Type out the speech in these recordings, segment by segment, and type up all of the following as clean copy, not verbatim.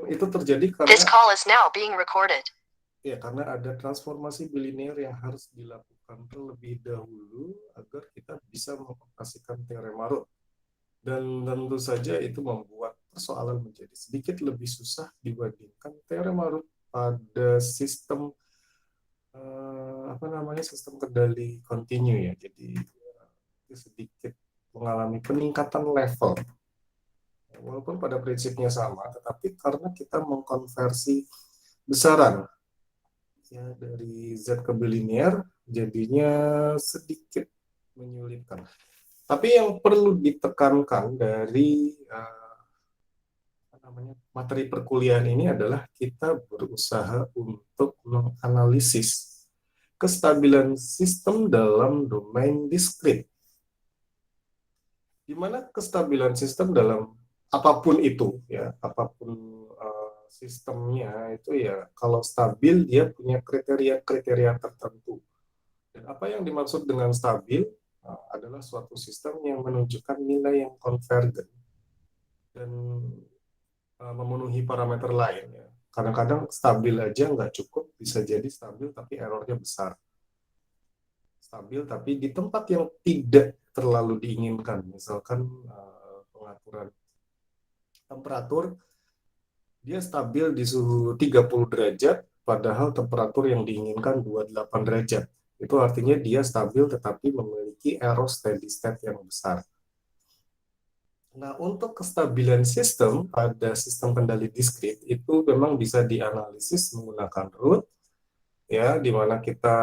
itu terjadi This karena call is now being recorded. ya karena ada transformasi bilinear yang harus dilakukan terlebih dahulu agar kita bisa mengoperasikan teorema Roth. Dan tentu saja itu membuat persoalan menjadi sedikit lebih susah dibandingkan teorema Roth pada sistem sistem kendali kontinu ya. Jadi itu sedikit mengalami peningkatan level. Walaupun pada prinsipnya sama, tetapi karena kita mengkonversi besaran ya dari Z ke bilinear, jadinya sedikit menyulitkan. Tapi yang perlu ditekankan dari materi perkuliahan ini adalah kita berusaha untuk menganalisis kestabilan sistem dalam domain diskrit. Di mana kestabilan sistem dalam apapun itu, ya, apapun sistemnya itu ya, kalau stabil dia punya kriteria-kriteria tertentu. Dan apa yang dimaksud dengan stabil adalah suatu sistem yang menunjukkan nilai yang konvergen dan memenuhi parameter lain. Ya. Kadang-kadang stabil aja nggak cukup, bisa jadi stabil tapi errornya besar. Stabil tapi di tempat yang tidak terlalu diinginkan, misalkan pengaturan temperatur, dia stabil di suhu 30 derajat, padahal temperatur yang diinginkan 28 derajat. Itu artinya dia stabil tetapi memiliki error steady state yang besar. Nah, untuk kestabilan sistem pada sistem kendali diskrit itu memang bisa dianalisis menggunakan Root, ya, di mana kita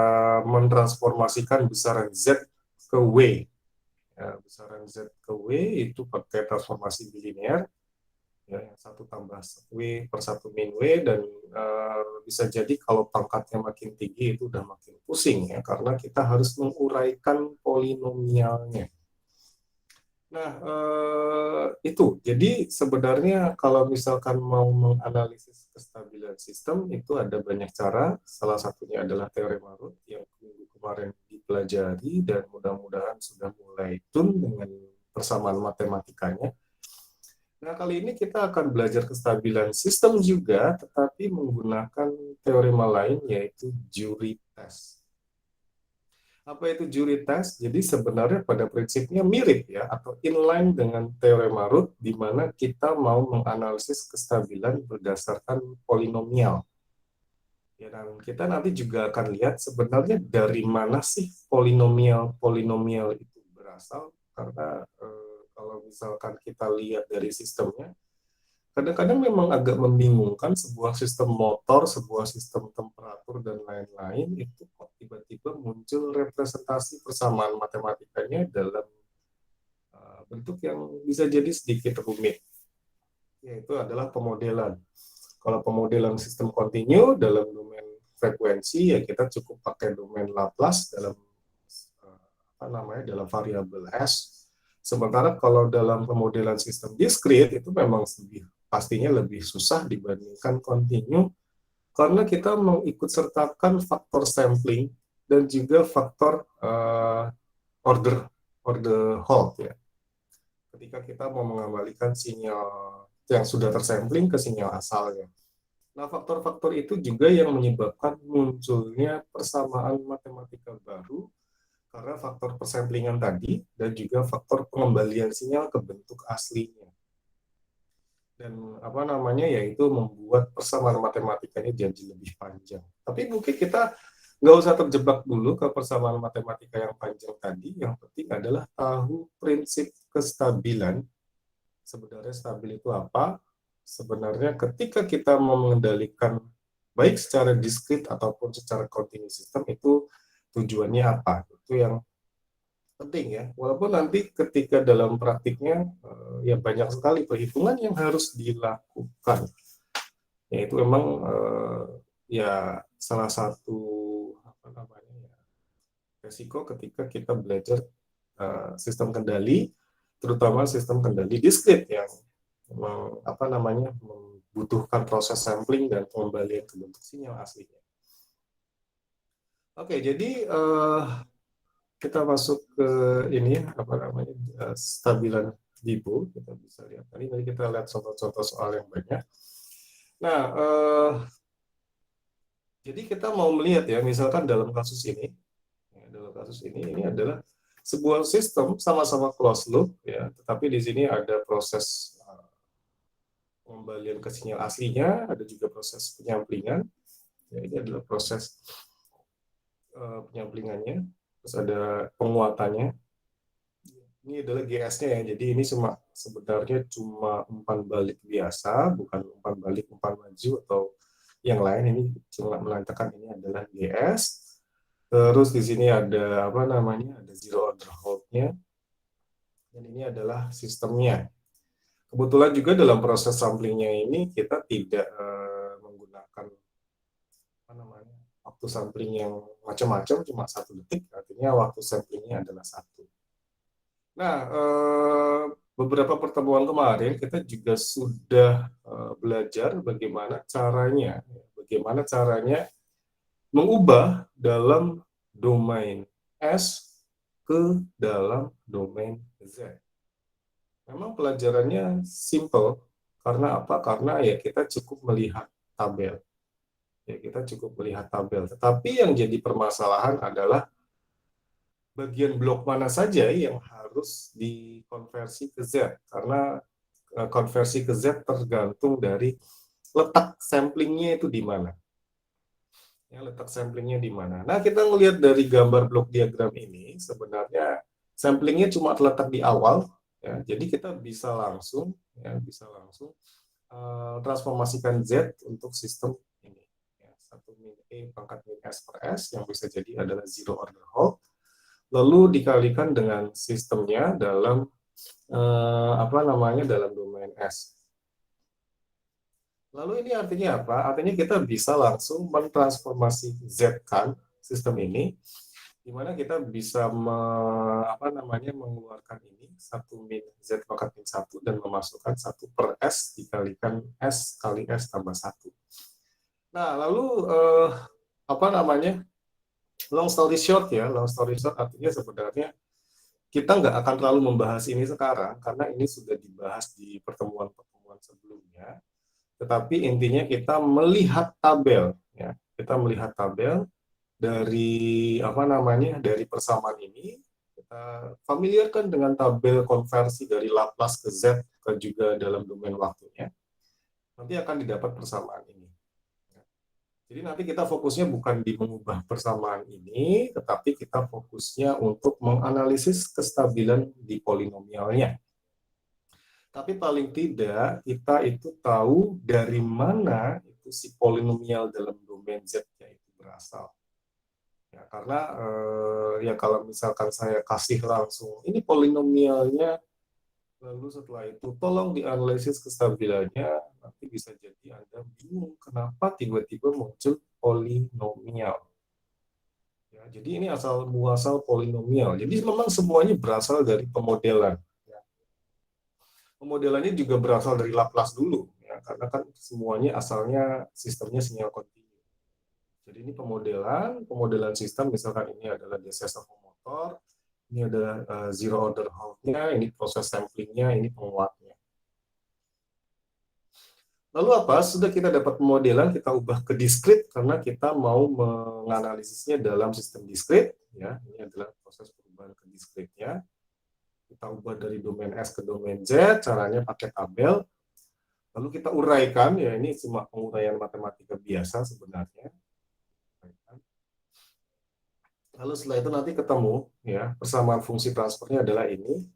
mentransformasikan besaran Z ke W. Ya, besaran Z ke W itu pakai transformasi bilinear, ya, yang 1 tambah W per 1 min W, dan bisa jadi kalau pangkatnya makin tinggi itu udah makin pusing ya, karena kita harus menguraikan polinomialnya. Nah, itu. Jadi sebenarnya kalau misalkan mau menganalisis kestabilan sistem, itu ada banyak cara. Salah satunya adalah teorema Roth yang minggu kemarin dipelajari dan mudah-mudahan sudah mulai tune dengan persamaan matematikanya. Nah, kali ini kita akan belajar kestabilan sistem juga, tetapi menggunakan teorema lain, yaitu Jury test. Apa itu jury test? Jadi sebenarnya pada prinsipnya mirip ya, atau inline dengan teorema Roth, di mana kita mau menganalisis kestabilan berdasarkan polinomial. Ya, dan kita nanti juga akan lihat sebenarnya dari mana sih polinomial itu berasal, karena kalau misalkan kita lihat dari sistemnya, kadang-kadang memang agak membingungkan sebuah sistem motor, sebuah sistem temperatur, dan lain-lain, itu kok tiba-tiba muncul representasi persamaan matematikanya dalam bentuk yang bisa jadi sedikit rumit, yaitu adalah pemodelan. Kalau pemodelan sistem kontinu dalam domain frekuensi, ya kita cukup pakai domain Laplace dalam dalam variabel S. Sementara kalau dalam pemodelan sistem diskrit itu memang pastinya lebih susah dibandingkan kontinu, karena kita mengikut sertakan faktor sampling dan juga faktor order hold ya. Ketika kita mau mengembalikan sinyal yang sudah tersampling ke sinyal asalnya. Nah, faktor-faktor itu juga yang menyebabkan munculnya persamaan matematika baru, karena faktor persamplingan tadi dan juga faktor pengembalian sinyal ke bentuk aslinya. Dan yaitu membuat persamaan matematikanya jadi lebih panjang. Tapi mungkin kita nggak usah terjebak dulu ke persamaan matematika yang panjang tadi. Yang penting adalah tahu prinsip kestabilan. Sebenarnya stabil itu apa? Sebenarnya ketika kita mau mengendalikan baik secara diskrit ataupun secara kontinu sistem, itu tujuannya apa? Itu yang penting ya, walaupun nanti ketika dalam praktiknya ya banyak sekali perhitungan yang harus dilakukan, yaitu memang ya salah satu resiko ketika kita belajar sistem kendali, terutama sistem kendali diskrit yang membutuhkan proses sampling dan pengembalian ke bentuk sinyal aslinya. Oke, jadi kita masuk ke ini stabilan Dibov. Kita bisa lihat tadi kita lihat contoh-contoh soal yang banyak. Nah, jadi kita mau melihat ya, misalkan dalam kasus ini, ini adalah sebuah sistem sama-sama closed loop ya, tetapi di sini ada proses pengembalian ke sinyal aslinya, ada juga proses penyamplingan. Ya, ini adalah proses penyamplingannya, terus ada penguatannya. Ini adalah GS-nya ya, jadi ini sebenarnya cuma umpan balik biasa, bukan umpan balik umpan maju atau yang lain. Ini cuma melantarkan ini adalah GS. Terus di sini ada apa namanya, ada zero order hold-nya, dan ini adalah sistemnya. Kebetulan juga dalam proses samplingnya ini kita tidak menggunakan apa namanya, waktu sampling yang macam-macam, cuma 1 detik, artinya waktu samplingnya adalah 1. Nah, beberapa pertemuan kemarin kita juga sudah belajar bagaimana caranya mengubah dalam domain S ke dalam domain Z. Memang pelajarannya simple, karena apa? Karena ya kita cukup melihat tabel. Tetapi yang jadi permasalahan adalah bagian blok mana saja yang harus dikonversi ke Z, karena konversi ke Z tergantung dari letak samplingnya itu di mana. Ya, letak samplingnya di mana. Nah, kita melihat dari gambar blok diagram ini, sebenarnya samplingnya cuma terletak di awal, ya. Jadi kita bisa langsung transformasikan Z untuk sistem ini. Ya, 1 min E pangkat min S per S yang bisa jadi adalah zero order hold, lalu dikalikan dengan sistemnya dalam dalam domain S. Lalu ini artinya apa? Artinya kita bisa langsung mentransformasi Z-kan sistem ini, di mana kita bisa mengeluarkan ini 1 min Z pangkat min 1 dan memasukkan 1 per S dikalikan S kali S tambah 1. Nah, lalu apa namanya? Long story short artinya sebenarnya kita nggak akan terlalu membahas ini sekarang, karena ini sudah dibahas di pertemuan-pertemuan sebelumnya. Tetapi intinya kita melihat tabel, ya. Kita melihat tabel dari dari persamaan ini, kita familiarkan dengan tabel konversi dari Laplace ke Z ke juga dalam domain waktunya. Nanti akan didapat persamaan ini. Jadi nanti kita fokusnya bukan di mengubah persamaan ini, tetapi kita fokusnya untuk menganalisis kestabilan di polinomialnya. Tapi paling tidak kita itu tahu dari mana itu si polinomial dalam domain Z-nya itu berasal. Ya, karena ya kalau misalkan saya kasih langsung ini polinomialnya, lalu setelah itu tolong dianalisis kestabilannya, nanti bisa jadi Anda bingung kenapa tiba-tiba muncul polinomial. Ya, jadi ini asal muasal polinomial. Jadi memang semuanya berasal dari pemodelan. Pemodelannya juga berasal dari Laplace dulu, ya, karena kan semuanya asalnya sistemnya sinyal kontinu. Jadi ini pemodelan sistem, misalkan ini adalah DCS motor, ini adalah zero order hold-nya, ini proses samplingnya, ini penguatnya. Lalu apa? Sudah kita dapat pemodelan, kita ubah ke diskrit karena kita mau menganalisisnya dalam sistem diskrit. Ya, ini adalah proses perubahan ke diskritnya. Kita ubah dari domain S ke domain Z, caranya pakai tabel. Lalu kita uraikan, ya ini cuma penguraian matematika biasa sebenarnya. Lalu setelah itu nanti ketemu, ya persamaan fungsi transfernya adalah ini,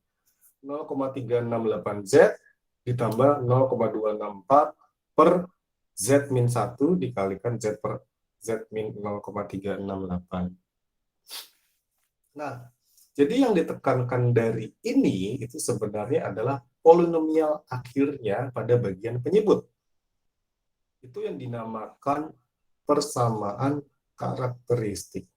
0,368Z ditambah 0,264 per Z min 1 dikalikan Z per Z min 0,368. Nah, jadi yang ditekankan dari ini itu sebenarnya adalah polinomial akhirnya pada bagian penyebut. Itu yang dinamakan persamaan karakteristik.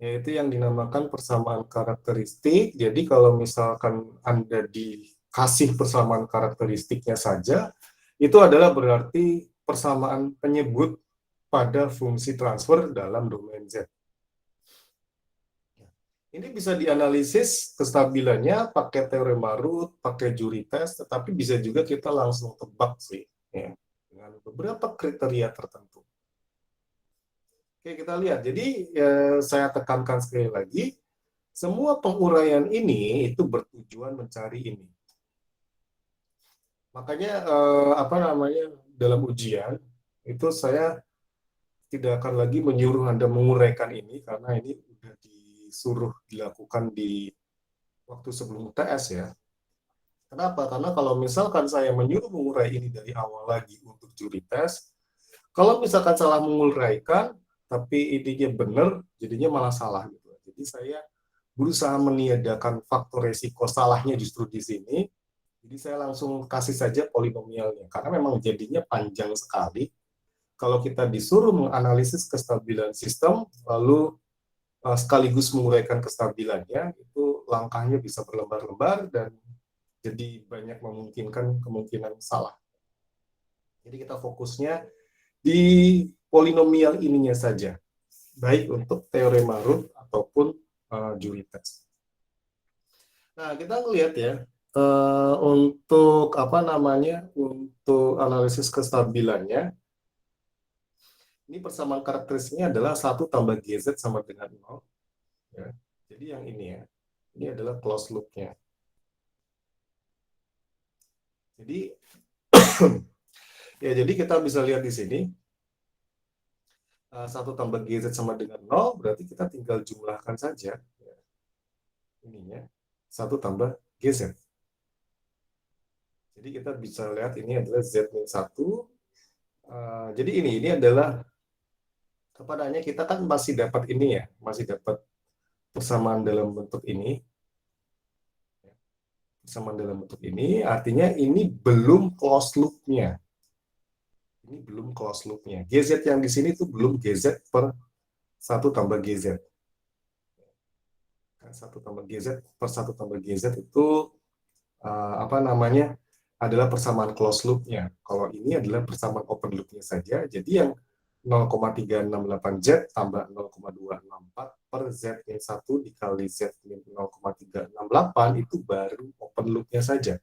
Yaitu yang dinamakan persamaan karakteristik. Jadi kalau misalkan Anda dikasih persamaan karakteristiknya saja, itu adalah berarti persamaan penyebut pada fungsi transfer dalam domain Z. Ini bisa dianalisis kestabilannya pakai teorema root, pakai jury test, tetapi bisa juga kita langsung tebak sih. Ya. dengan beberapa kriteria tertentu. Oke, kita lihat. Jadi saya tekankan sekali lagi, semua penguraian ini itu bertujuan mencari ini. Makanya apa namanya, dalam ujian itu saya tidak akan lagi menyuruh Anda menguraikan ini, karena ini sudah disuruh dilakukan di waktu sebelum UTS ya. Kenapa? Karena kalau misalkan saya menyuruh mengurai ini dari awal lagi untuk juri tes, kalau misalkan salah menguraikan, tapi idenya benar, jadinya malah salah gitu. Jadi saya berusaha meniadakan faktor resiko salahnya justru di sini. Jadi saya langsung kasih saja polinomialnya, karena memang jadinya panjang sekali. Kalau kita disuruh menganalisis kestabilan sistem, lalu sekaligus menguraikan kestabilannya, itu langkahnya bisa berlembar-lembar dan jadi banyak memungkinkan kemungkinan salah. Jadi kita fokusnya di polinomial ininya saja, baik untuk teorema root ataupun juri tes. Nah, kita lihat ya, untuk apa namanya, untuk analisis kestabilannya, ini persamaan karakteristiknya adalah 1 tambah GZ sama dengan 0. Ya. Jadi yang ini ya, ini adalah closed loop-nya. Jadi, ya jadi kita bisa lihat di sini, 1 tambah GZ sama dengan 0, berarti kita tinggal jumlahkan saja. Ya. Ininya, 1 tambah GZ. Jadi kita bisa lihat ini adalah Z-1. Jadi ini adalah kepadanya kita kan masih dapat ini ya, masih dapat persamaan dalam bentuk ini. Persamaan dalam bentuk ini, artinya ini belum closed loop-nya. Ini belum closed loop-nya. GZ yang di sini itu belum GZ per 1 tambah GZ. 1 tambah GZ per 1 tambah GZ itu apa namanya, adalah persamaan closed loop-nya. Kalau ini adalah persamaan open loop-nya saja. Jadi yang 0,368Z tambah 0,264 per Z-1 dikali Z-0,368 itu baru open loop-nya saja.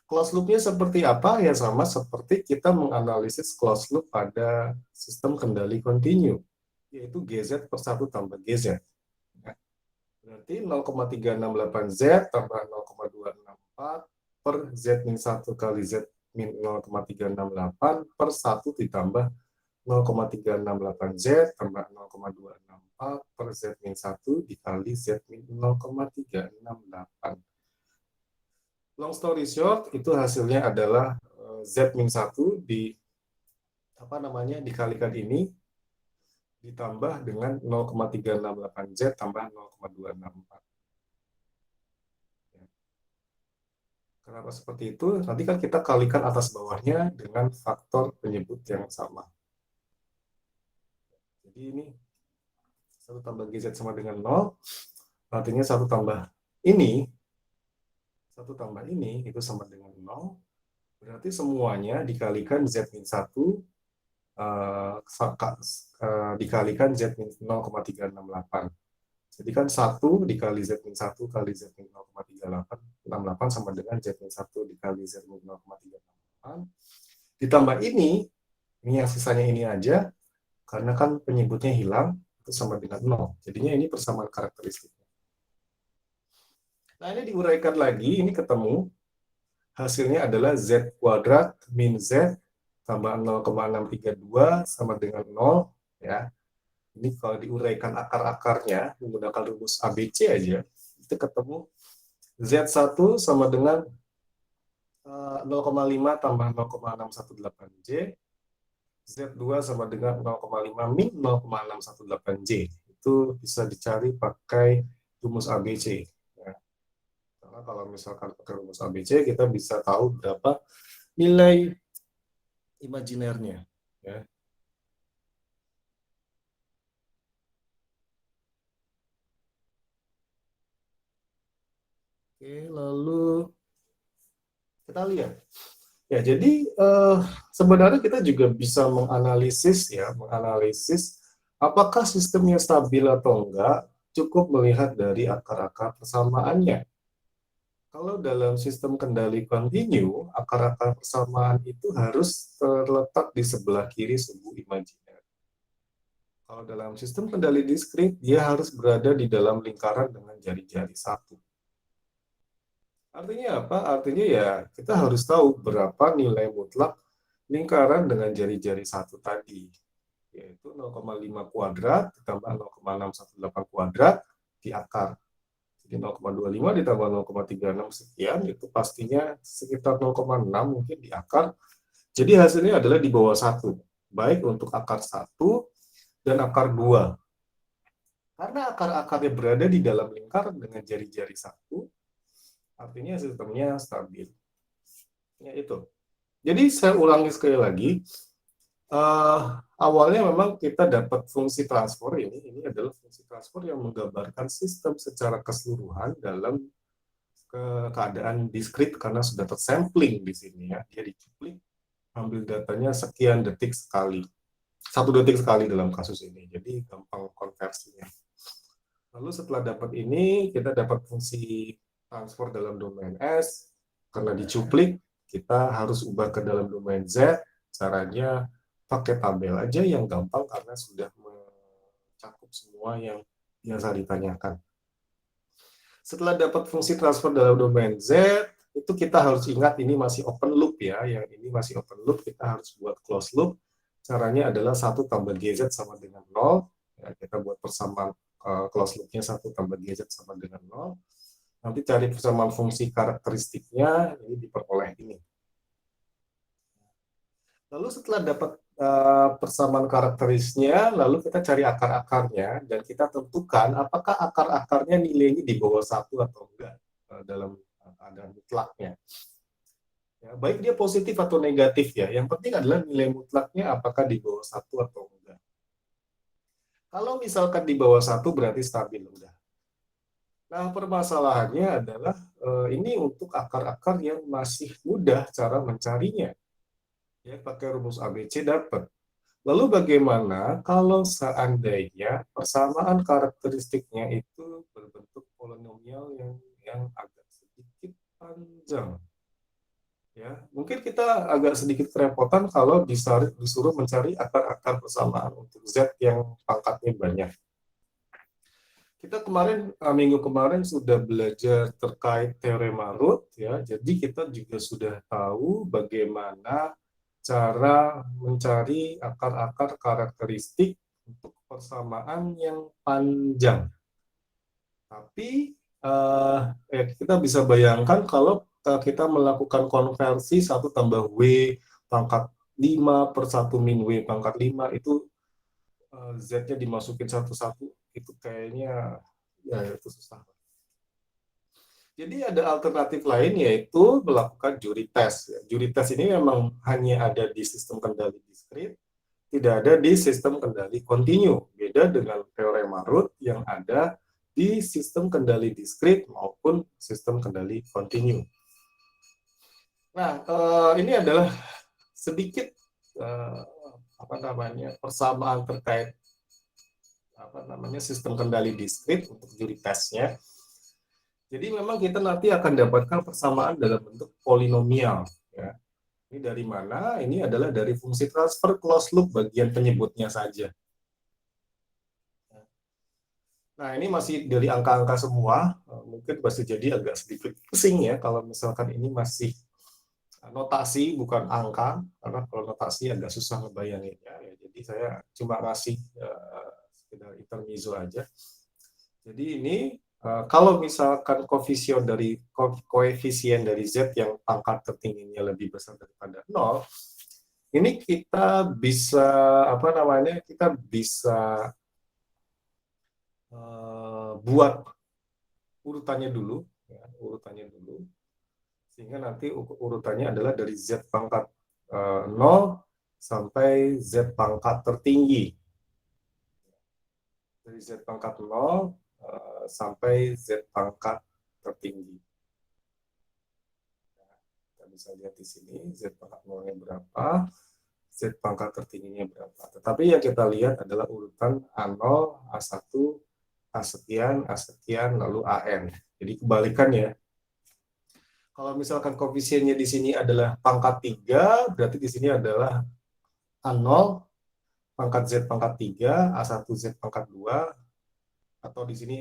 Closed loop-nya seperti apa? Ya sama seperti kita menganalisis closed loop pada sistem kendali kontinu, yaitu GZ per 1 tambah GZ. Berarti 0,368Z tambah 0,264 per Z-1 kali Z-0,368 per 1 ditambah 0,368Z tambah 0,264 per Z-1 dikali Z-0,368. Long story short, itu hasilnya adalah Z-1 di apa namanya, dikalikan ini ditambah dengan 0,368Z tambah 0,264. Kenapa seperti itu? Nanti kan kita kalikan atas bawahnya dengan faktor penyebut yang sama. Jadi ini 1 tambah GZ sama dengan 0, artinya 1 tambah ini, 1 tambah ini itu sama dengan 0, berarti semuanya dikalikan Z-1 dikalikan Z-0,368. Jadi kan 1 dikali Z-1 kali Z-0,368 sama dengan Z-1 dikali Z-0,368. Ditambah ini yang sisanya ini aja, karena kan penyebutnya hilang, itu sama dengan 0. Jadinya ini persamaan karakteristiknya. Nah, ini diuraikan lagi, ini ketemu. Hasilnya adalah Z kuadrat min Z tambah 0,632 sama dengan 0. Ya. Ini kalau diuraikan akar-akarnya menggunakan rumus ABC aja, itu ketemu Z1 sama dengan 0,5 tambah 0,618J, Z2 sama dengan 0,5 min 0,618J. Itu bisa dicari pakai rumus ABC. Ya. Karena kalau misalkan pakai rumus ABC, kita bisa tahu berapa nilai imajinernya. Ya. Oke, lalu kita lihat. Ya, jadi sebenarnya kita juga bisa menganalisis apakah sistemnya stabil atau enggak, cukup melihat dari akar-akar persamaannya. Kalau dalam sistem kendali kontinu, akar-akar persamaan itu harus terletak di sebelah kiri sumbu imajiner. Kalau dalam sistem kendali diskrit, dia harus berada di dalam lingkaran dengan jari-jari satu. Artinya apa? Artinya ya kita harus tahu berapa nilai mutlak lingkaran dengan jari-jari satu tadi, yaitu 0,5 kuadrat ditambah 0,618 kuadrat di akar. Jadi 0,25 ditambah 0,36 sekian, itu pastinya sekitar 0,6 mungkin di akar. Jadi hasilnya adalah di bawah 1, baik untuk akar 1 dan akar 2. Karena akar-akarnya berada di dalam lingkaran dengan jari-jari 1, artinya sistemnya stabil. Ya, itu. Jadi saya ulangi sekali lagi, awalnya memang kita dapat fungsi transfer ini adalah fungsi transfer yang menggambarkan sistem secara keseluruhan dalam keadaan diskrit karena sudah tersampling di sini ya, dia dicuplik, ambil datanya sekian detik sekali, 1 detik sekali dalam kasus ini, jadi gampang konversinya. Lalu setelah dapat ini, kita dapat fungsi transfer dalam domain S, karena dicuplik, kita harus ubah ke dalam domain Z, caranya pakai tabel aja yang gampang karena sudah mencakup semua yang biasa ditanyakan. Setelah dapat fungsi transfer dalam domain Z, itu kita harus ingat ini masih open loop ya, yang ini masih open loop, kita harus buat close loop. Caranya adalah 1 tambah GZ sama dengan 0, ya, kita buat persamaan close loop-nya 1 tambah GZ sama dengan 0. Nanti cari persamaan fungsi karakteristiknya, ini diperoleh ini. Lalu setelah dapat persamaan karakteristiknya, lalu kita cari akar-akarnya, dan kita tentukan apakah akar-akarnya nilainya di bawah 1 atau enggak dalam keadaan mutlaknya. Ya, baik dia positif atau negatif ya, yang penting adalah nilai mutlaknya apakah di bawah 1 atau enggak. Kalau misalkan di bawah 1 berarti stabil udah. Nah, permasalahannya adalah ini untuk akar-akar yang masih mudah cara mencarinya. Ya, pakai rumus ABC dapat. Lalu bagaimana kalau seandainya persamaan karakteristiknya itu berbentuk polinomial yang agak sedikit panjang? Ya, mungkin kita agak sedikit kerepotan kalau disuruh mencari akar-akar persamaan untuk Z yang pangkatnya banyak. Kita minggu kemarin sudah belajar terkait teorema root ya, jadi kita juga sudah tahu bagaimana cara mencari akar-akar karakteristik untuk persamaan yang panjang. Tapi kita bisa bayangkan kalau kita melakukan konversi 1 tambah W pangkat 5 per 1 min W pangkat 5 itu Z-nya dimasukin satu-satu, itu kayaknya ya itu susah. Jadi ada alternatif lain yaitu melakukan jury test. Jury test ini memang hanya ada di sistem kendali diskrit, tidak ada di sistem kendali kontinu. Beda dengan teorema root yang ada di sistem kendali diskrit maupun sistem kendali kontinu. Nah, ini adalah sedikit persamaan terkait sistem kendali diskrit untuk jury testnya. Jadi memang kita nanti akan dapatkan persamaan dalam bentuk polinomial. Ya. Ini dari mana? Ini adalah dari fungsi transfer closed loop bagian penyebutnya saja. Nah, ini masih dari angka-angka semua. Mungkin pasti jadi agak sedikit pusing ya kalau misalkan ini masih notasi bukan angka, karena kalau notasi agak susah ngebayanginnya. Ya. Jadi saya cuma ngasih sekedar intermezzo aja. Jadi ini kalau misalkan koefisien dari Z yang pangkat tertingginya lebih besar daripada 0, ini kita bisa buat urutannya dulu, sehingga nanti urutannya adalah dari Z pangkat 0 sampai Z pangkat tertinggi. Dari Z pangkat 0 sampai Z pangkat tertinggi. Kita bisa lihat di sini Z pangkat 0-nya berapa, Z pangkat tertingginya berapa. Tetapi yang kita lihat adalah urutan A0, A1, A sekian, lalu AN. Jadi kebalikannya. Kalau misalkan koefisiennya di sini adalah pangkat 3, berarti di sini adalah A0 pangkat Z pangkat 3, A1 Z pangkat 2, atau di sini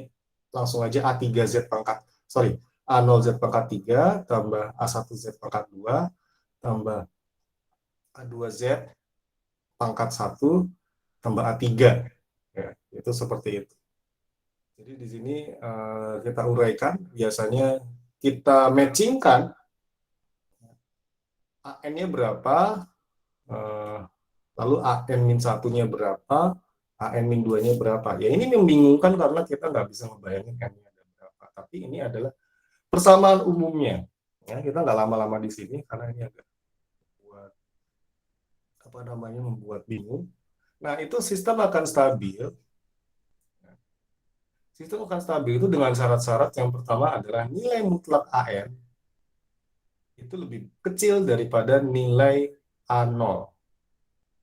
langsung aja A3Z pangkat, sorry, A0 Z pangkat 3 tambah A1 Z pangkat 2 tambah A2 Z pangkat 1 tambah A3. Ya, itu seperti itu. Jadi di sini kita uraikan, biasanya kita matchingkan AN-nya berapa, eh, lalu AN-1-nya berapa, AN-2-nya berapa. Ya ini membingungkan karena kita nggak bisa ngebayangin N-nya ada berapa. Tapi ini adalah persamaan umumnya. Ya, kita nggak lama-lama di sini karena ini agak membuat apa namanya membuat bingung. Nah itu sistem akan stabil. Sistem akan stabil itu dengan syarat-syarat yang pertama adalah nilai mutlak AN itu lebih kecil daripada nilai A0.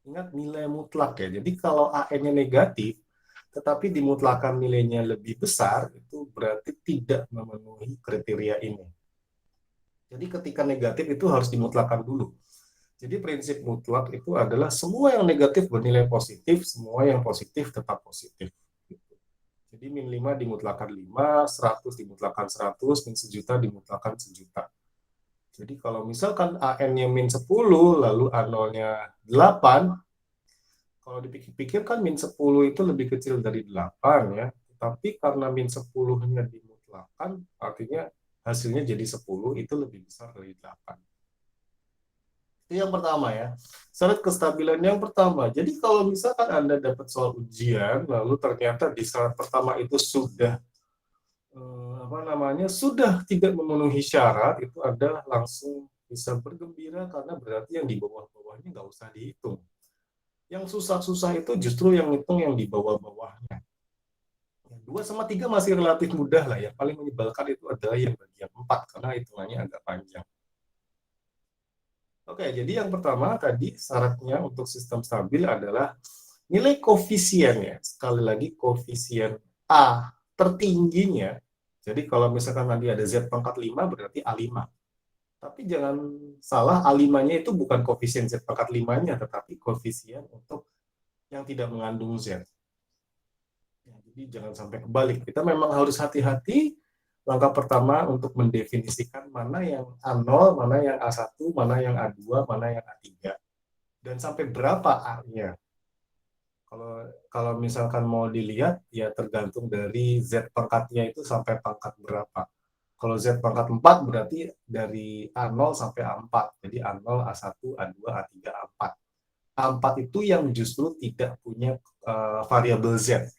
Ingat nilai mutlak ya. Jadi kalau AN-nya negatif, tetapi dimutlakan nilainya lebih besar, itu berarti tidak memenuhi kriteria ini. Jadi ketika negatif itu harus dimutlakan dulu. Jadi prinsip mutlak itu adalah semua yang negatif bernilai positif, semua yang positif tetap positif. Jadi min 5 dimutlakan 5, 100 dimutlakan 100, min sejuta dimutlakan sejuta. Jadi kalau misalkan AN-nya min 10, lalu A0-nya 8, kalau dipikir-pikir kan min 10 itu lebih kecil dari 8 ya. Tapi karena min 10-nya dimutlakan, artinya hasilnya jadi 10 itu lebih besar dari 8. Itu yang pertama ya. Syarat kestabilan yang pertama. Jadi kalau misalkan Anda dapat soal ujian, lalu ternyata di syarat pertama itu sudah apa namanya sudah tidak memenuhi syarat, itu Anda langsung bisa bergembira karena berarti yang di bawah-bawahnya nggak usah dihitung. Yang susah-susah itu justru yang hitung yang di bawah-bawahnya. 2 sama 3 masih relatif mudah lah. Yang paling menyebalkan itu adalah yang bagian 4 karena hitungannya agak panjang. Oke, jadi yang pertama tadi syaratnya untuk sistem stabil adalah nilai koefisiennya. Sekali lagi koefisien A tertingginya. Jadi kalau misalkan nanti ada Z pangkat 5 berarti A5. Tapi jangan salah, A5-nya itu bukan koefisien Z pangkat 5-nya, tetapi koefisien untuk yang tidak mengandung Z. Ya, jadi jangan sampai kebalik. Kita memang harus hati-hati. Langkah pertama untuk mendefinisikan mana yang A0, mana yang A1, mana yang A2, mana yang A3. Dan sampai berapa A-nya. Kalau kalau misalkan mau dilihat, ya tergantung dari Z pangkatnya itu sampai pangkat berapa. Kalau Z pangkat 4 berarti dari A0 sampai A4. Jadi A0, A1, A2, A3, A4. A4 itu yang justru tidak punya variabel Z.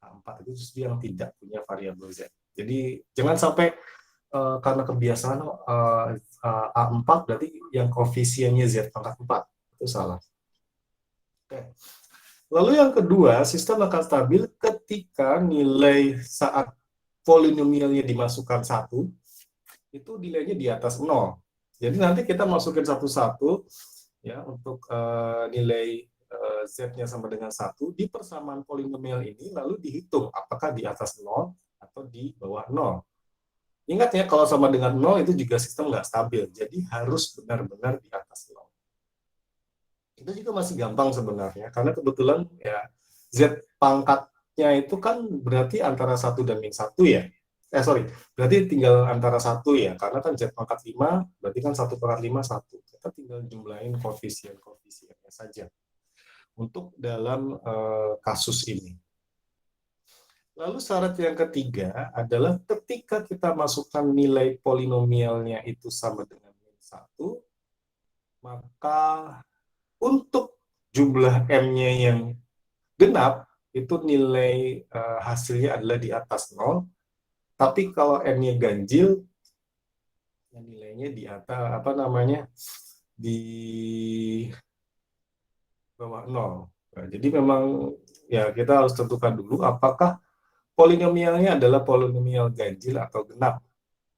A4 itu justru yang tidak punya variabel Z. Jadi jangan sampai karena kebiasaan A4 berarti yang koefisiennya Z pangkat 4. Itu salah. Oke. Lalu yang kedua, sistem akan stabil ketika nilai saat polinomialnya dimasukkan 1, itu nilainya di atas 0. Jadi nanti kita masukin satu-satu ya untuk nilai Z-nya sama dengan 1 di persamaan polinomial ini, lalu dihitung apakah di atas 0 atau di bawah 0. Ingat ya, kalau sama dengan 0 itu juga sistem nggak stabil, jadi harus benar-benar di atas 0. Itu juga masih gampang sebenarnya, karena kebetulan ya Z pangkatnya itu kan berarti antara 1 dan min 1 ya. Sorry, berarti tinggal antara 1 ya, karena kan Z pangkat 5, berarti kan 1 pangkat 5, 1. Kita tinggal jumlahin koefisien-koefisiennya saja untuk dalam kasus ini. Lalu syarat yang ketiga adalah ketika kita masukkan nilai polinomialnya itu sama dengan min 1, maka untuk jumlah M-nya yang genap, itu nilai hasilnya adalah di atas 0. Tapi kalau N-nya ganjil, nilainya di atas, apa namanya, di bawah 0. Nah, jadi memang ya kita harus tentukan dulu apakah polinomialnya adalah polinomial ganjil atau genap.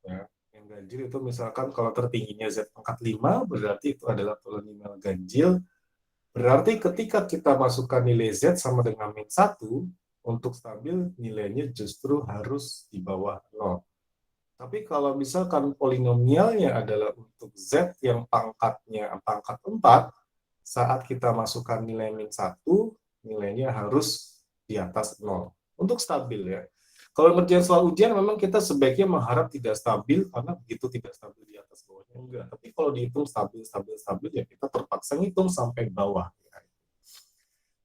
Ya. Yang ganjil itu misalkan kalau tertingginya Z pangkat 5, berarti itu adalah polinomial ganjil. Berarti ketika kita masukkan nilai Z sama dengan min 1, untuk stabil nilainya justru harus di bawah 0. Tapi kalau misalkan polinomialnya adalah untuk Z yang pangkatnya pangkat 4, saat kita masukkan nilai min 1, nilainya harus di atas 0. Untuk stabil ya. Kalau ngerjain soal ujian memang kita sebaiknya mengharap tidak stabil, karena begitu tidak stabil di atas bawahnya enggak. Tapi kalau dihitung stabil, stabil, stabil, ya kita terpaksa ngitung sampai bawah.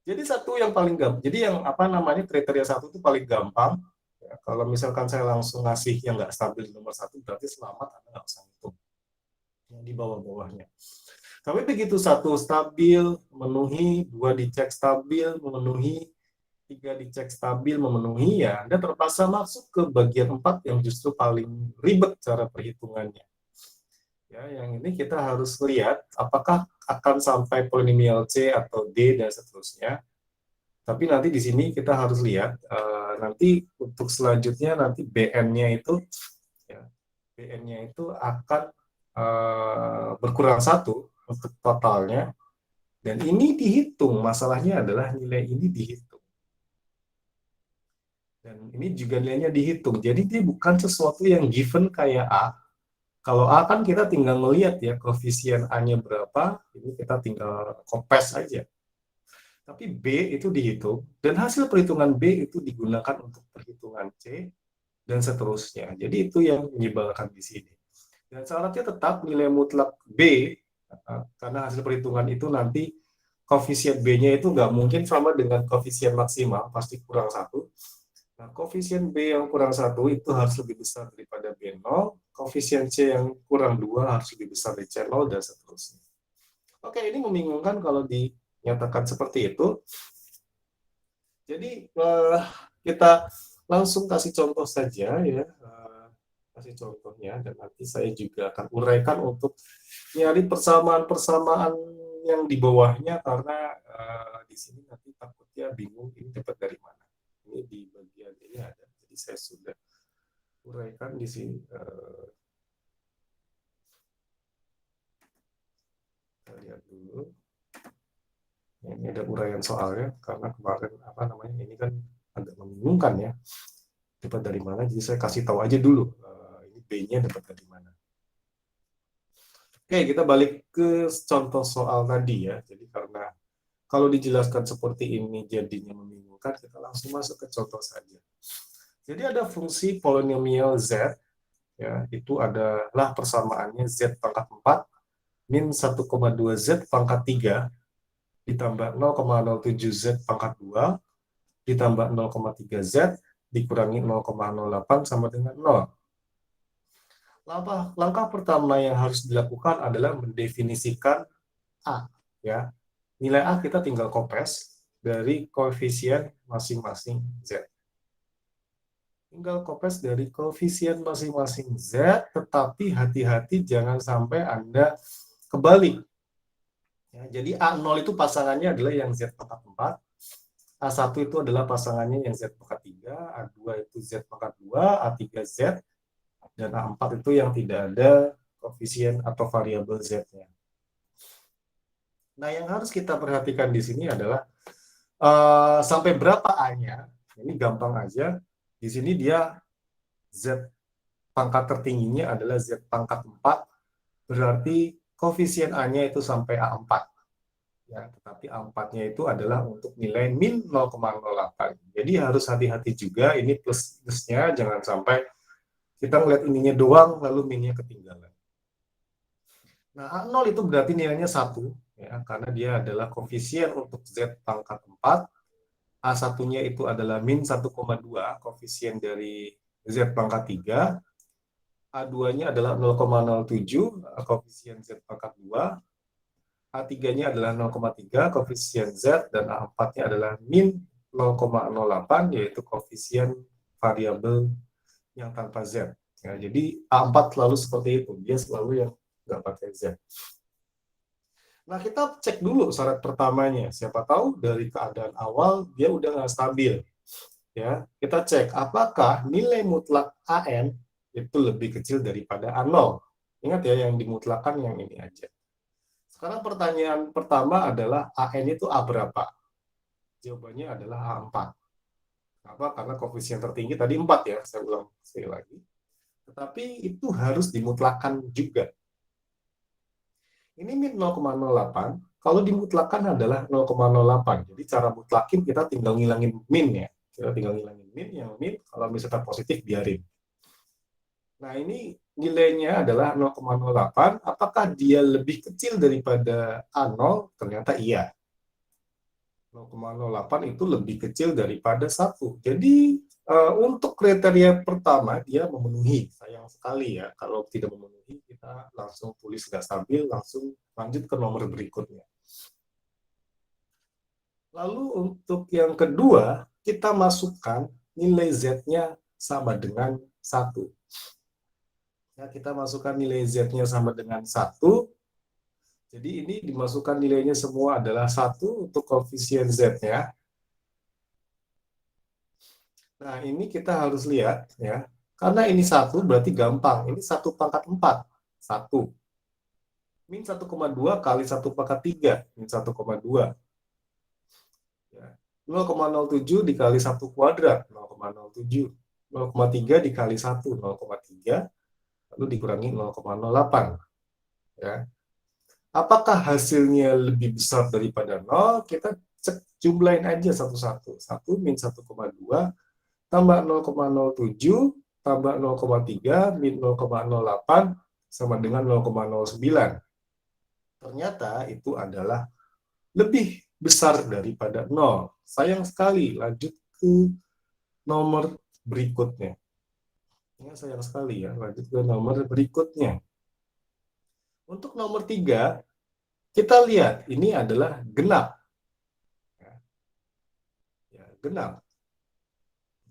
Jadi satu yang paling gampang, jadi yang apa namanya kriteria satu itu paling gampang. Ya, kalau misalkan saya langsung ngasih yang nggak stabil di nomor satu, berarti selamat, Anda nggak usah hitung yang di bawah-bawahnya. Tapi begitu satu stabil, memenuhi, dua dicek stabil, memenuhi, tiga dicek stabil, memenuhi, ya Anda terpaksa masuk ke bagian 4 yang justru paling ribet cara perhitungannya. Ya, yang ini kita harus lihat apakah akan sampai polinomial C atau D dan seterusnya. Tapi nanti di sini kita harus lihat nanti untuk selanjutnya nanti BN-nya itu ya, BN-nya itu akan berkurang satu untuk totalnya, dan ini dihitung. Masalahnya adalah nilai ini dihitung. Dan ini juga nilainya dihitung. Jadi dia bukan sesuatu yang given kayak A. Kalau A kan kita tinggal melihat ya koefisien A-nya berapa, ini kita tinggal kopes aja. Tapi B itu dihitung, dan hasil perhitungan B itu digunakan untuk perhitungan C, dan seterusnya. Jadi itu yang menyebalkan di sini. Dan syaratnya tetap nilai mutlak B, karena hasil perhitungan itu nanti koefisien B-nya itu nggak mungkin sama dengan koefisien maksimal, pasti kurang satu. Nah, koefisien B yang kurang satu itu harus lebih besar daripada B0, koefisien C yang kurang 2 harus lebih besar dari C0, dan seterusnya. Oke, ini membingungkan kalau dinyatakan seperti itu. Jadi kita langsung kasih contoh saja ya, kasih contohnya, dan nanti saya juga akan uraikan untuk nyari persamaan-persamaan yang di bawahnya, karena di sini nanti takutnya bingung ini dapat dari mana. Ini di bagian ini ada, jadi saya sudah uraikan di sini. Kita lihat dulu. Ini ada uraian soalnya, karena kemarin apa namanya ini kan agak membingungkan ya. Dapat dari mana? Jadi saya kasih tahu aja dulu. Ini B-nya dapat dari mana. Oke, kita balik ke contoh soal tadi ya. Jadi karena kalau dijelaskan seperti ini jadinya membingungkan, kita langsung masuk ke contoh saja. Jadi ada fungsi polinomial Z, ya, itu adalah persamaannya Z pangkat 4 min 1,2 Z pangkat 3 ditambah 0,07 Z pangkat 2 ditambah 0,3 Z dikurangi 0,08 sama dengan 0. Langkah pertama yang harus dilakukan adalah mendefinisikan A. Ya, nilai A kita tinggal kopes dari koefisien masing-masing Z. Tinggal kopes dari koefisien masing-masing Z, tetapi hati-hati jangan sampai Anda kebalik. Ya, jadi A0 itu pasangannya adalah yang Z pangkat 4, A1 itu adalah pasangannya yang Z pangkat 3, A2 itu Z pangkat 2, A3 Z, dan A4 itu yang tidak ada koefisien atau variabel Z-nya. Nah, yang harus kita perhatikan di sini adalah sampai berapa A-nya. Ini gampang aja. Di sini dia Z pangkat tertingginya adalah Z pangkat 4, berarti koefisien A-nya itu sampai A4. Ya, tetapi A4-nya itu adalah untuk nilai min 0,08. Jadi harus hati-hati juga, ini plus-plusnya, jangan sampai kita ngeliat ininya doang, lalu minnya ketinggalan. Nah, A0 itu berarti nilainya 1, ya, karena dia adalah koefisien untuk Z pangkat 4. A1-nya itu adalah min 1,2, koefisien dari Z pangkat 3. A2-nya adalah 0,07, koefisien Z pangkat 2. A3-nya adalah 0,3, koefisien Z, dan A4-nya adalah min 0,08, yaitu koefisien variabel yang tanpa Z. Ya, jadi A4 selalu seperti itu, dia selalu yang nggak pakai Z. Nah, kita cek dulu syarat pertamanya. Siapa tahu dari keadaan awal dia udah nggak stabil. Ya, kita cek apakah nilai mutlak AN itu lebih kecil daripada A0. Ingat ya, yang dimutlakan yang ini aja. Sekarang pertanyaan pertama adalah AN itu A berapa? Jawabannya adalah A4. Kenapa? Karena koefisien tertinggi tadi 4 ya, saya ulang sekali lagi. Tetapi itu harus dimutlakan juga. Ini min 0,08, kalau dimutlakan adalah 0,08. Jadi cara mutlakin kita tinggal ngilangin min ya. Kita tinggal ngilangin min, yang min kalau misalnya positif biarin. Nah, ini nilainya adalah 0,08. Apakah dia lebih kecil daripada A0? Ternyata iya. 0,08 itu lebih kecil daripada 1. Jadi untuk kriteria pertama dia memenuhi. Sayang sekali ya kalau tidak memenuhi kita langsung tulis nggak stabil, langsung lanjut ke nomor berikutnya. Lalu untuk yang kedua kita masukkan nilai z-nya sama dengan 1. Ya, kita masukkan nilai z-nya sama dengan 1. Jadi ini dimasukkan nilainya semua adalah 1 untuk koefisien z-nya. Nah, ini kita harus lihat ya. Karena ini 1 berarti gampang. Ini 1 pangkat 4. 1. Min 1,2 kali 1 pangkat 3. Min 1,2. Ya. 0,07 dikali 1 kuadrat. 0,07. 0,3 dikali 1. 0,3. Lalu dikurangi 0,08. Ya. Apakah hasilnya lebih besar daripada 0? Kita jumlahin aja satu-satu. 1 min 1,2 tambah 0,07 tambah 0,3 min 0,08 sama dengan 0,09. Ternyata itu adalah lebih besar daripada 0. Sayang sekali, lanjut ke nomor berikutnya. Ya, sayang sekali ya, lanjut ke nomor berikutnya. Untuk nomor 3, kita lihat ini adalah genap. Ya, genap.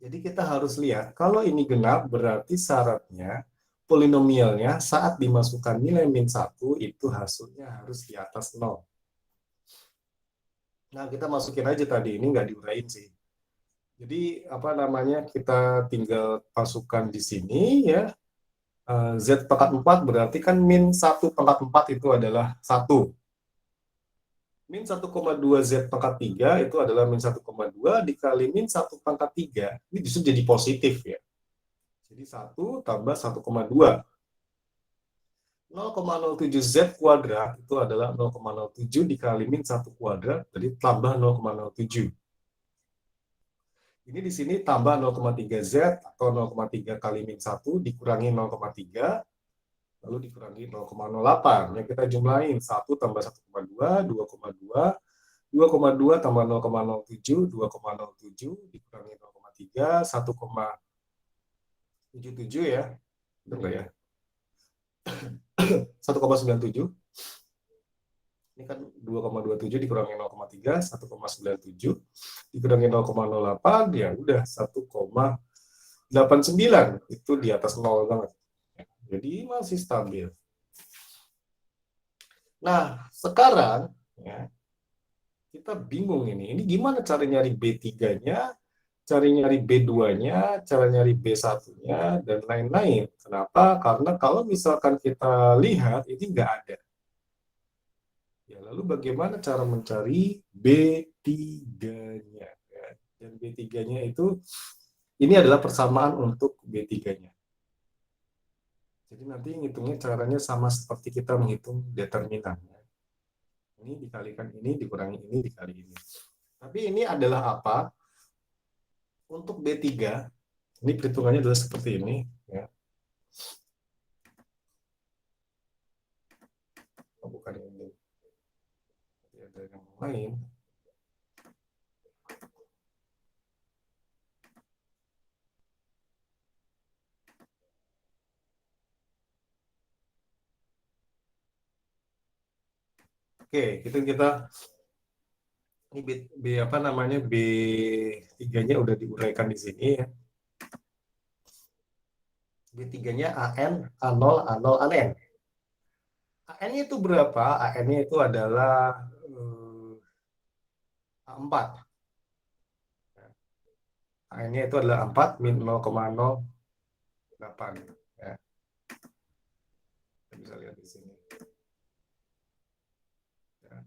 Jadi kita harus lihat, kalau ini genap berarti syaratnya polinomialnya saat dimasukkan nilai min 1 itu hasilnya harus di atas 0. Nah, kita masukin aja tadi, ini nggak diuraiin sih. Jadi apa namanya, kita tinggal masukkan di sini ya. Z pangkat 4 berarti kan min 1 pangkat 4 itu adalah 1. Min 1,2 Z pangkat 3 itu adalah min 1,2 dikali min 1 pangkat 3. Ini justru jadi positif ya. Jadi 1 tambah 1,2. 0,07 Z kuadrat itu adalah 0,07 dikali min 1 kuadrat, jadi tambah 0,07. Ini di sini tambah 0,3 Z atau 0,3 kali min 1 dikurangi 0,3, lalu dikurangi 0,08. Yang kita jumlahin 1 tambah 1,2, 2,2, 2,2 tambah 0,07, 2,07 dikurangi 0,3, 1,77 ya. Benar nggak ya? 1,97. Ini kan 2,27 dikurangi 0,3, 1,97 dikurangi 0,08, ya udah 1,89. Itu di atas 0 banget. Jadi masih stabil. Nah, sekarang ya, kita bingung ini. Ini gimana cara nyari B3-nya, cara nyari B2-nya, cara nyari B1-nya, dan lain-lain. Kenapa? Karena kalau misalkan kita lihat, ini nggak ada. Ya, lalu bagaimana cara mencari B3-nya? Ya, dan B3-nya itu, ini adalah persamaan untuk B3-nya. Jadi nanti ngitungnya caranya sama seperti kita menghitung determinan. Ini dikalikan ini, dikurangi ini, dikali ini. Tapi ini adalah apa? Untuk B3, ini perhitungannya adalah seperti ini. Ya. Oh, bukan ini. Ada yang lain. Oke, kita ini B apa namanya, B3-nya udah diuraikan di sini ya. B3-nya AN, A0, A0, AN. AN-nya itu berapa? AN-nya itu adalah A4. AN-nya itu adalah 4 min 0,08. Ya. Kita bisa lihat di sini. Ya.